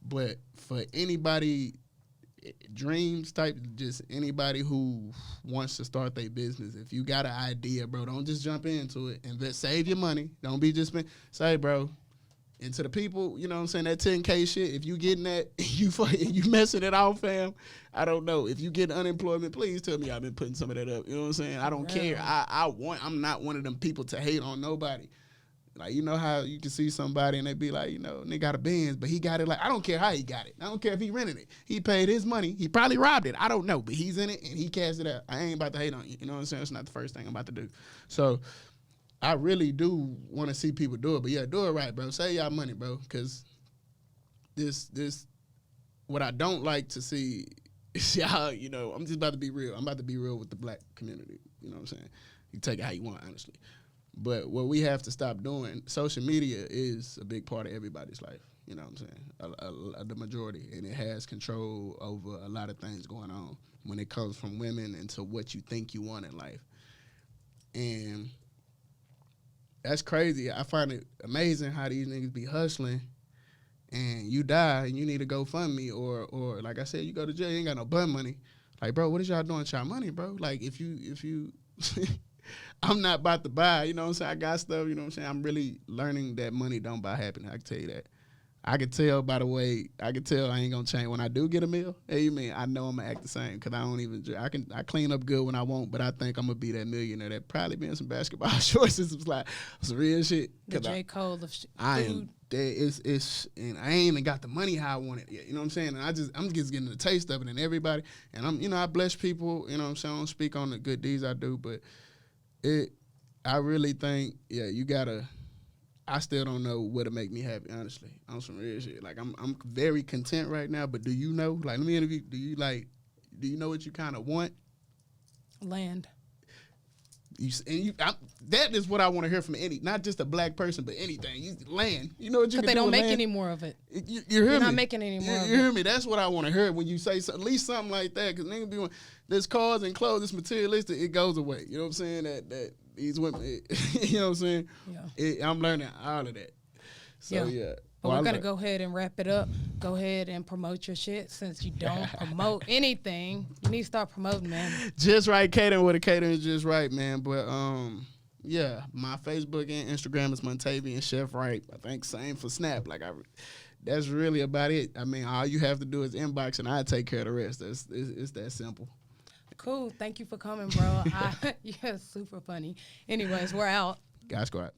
But for anybody, dreams type, just anybody who wants to start their business, if you got an idea, bro, don't just jump into it. Save your money. Don't be just say, bro, and to the people, you know what I'm saying, that 10K shit, if you getting that, you messing it off, fam, I don't know. If you get unemployment, please tell me I've been putting some of that up. You know what I'm saying? I don't care. I'm not one of them people to hate on nobody. Like, you know how you can see somebody and they be like, you know, they got a Benz, but he got it. Like, I don't care how he got it. I don't care if he rented it. He paid his money. He probably robbed it. I don't know, but he's in it and he cashed it out. I ain't about to hate on you. You know what I'm saying? It's not the first thing I'm about to do. So I really do want to see people do it. But yeah, do it right, bro. Save y'all money, bro. Because this, what I don't like to see is y'all, you know, I'm just about to be real. I'm about to be real with the black community. You know what I'm saying? You take it how you want, honestly. But what we have to stop doing, social media is a big part of everybody's life. You know what I'm saying? The majority. And it has control over a lot of things going on when it comes from women into what you think you want in life. And that's crazy. I find it amazing how these niggas be hustling and you die and you need to GoFundMe or like I said, you go to jail, you ain't got no bun money. Like, bro, what is y'all doing with y'all money, bro? Like, if you I'm not about to buy, you know what I'm saying? I got stuff, you know what I'm saying? I'm really learning that money don't buy happiness. I can tell you that. I can tell by the way, I ain't gonna change. When I do get a meal, hey man, I know I'm gonna act the same because I clean up good when I want, but I think I'm gonna be that millionaire that probably be in some basketball shorts and some real shit. The J. Cole of food. I am there. And I ain't even got the money how I want it yet. You know what I'm saying? And I'm just getting the taste of it and everybody. And I bless people. You know what I'm saying? I don't speak on the good deeds I do, but I really think you gotta. I still don't know what to make me happy, honestly. On some real shit. Like, I'm very content right now, but do you know? Like, let me interview. Do you know what you kind of want? Land. That is what I want to hear from not just a black person, but anything. Land. You know what you can do? But they don't make land? Any more of it. You hear me? They're not making any more of it. You hear me? That's what I want to hear when you say at least something like that. Because niggas be this cars and clothes, this materialistic, it goes away. You know what I'm saying? That these women, you know what I'm saying? Yeah. I'm learning all of that. So, yeah. But we're going to go ahead and wrap it up. Go ahead and promote your shit since you don't promote anything. You need to start promoting, man. Just Wright Catering with a catering is just right, man. But, yeah, my Facebook and Instagram is Montavian Chef Wright. I think same for Snap. That's really about it. I mean, all you have to do is inbox and I take care of the rest. It's that simple. Cool. Thank you for coming, bro. You're super funny. Anyways, we're out. Guys, go out.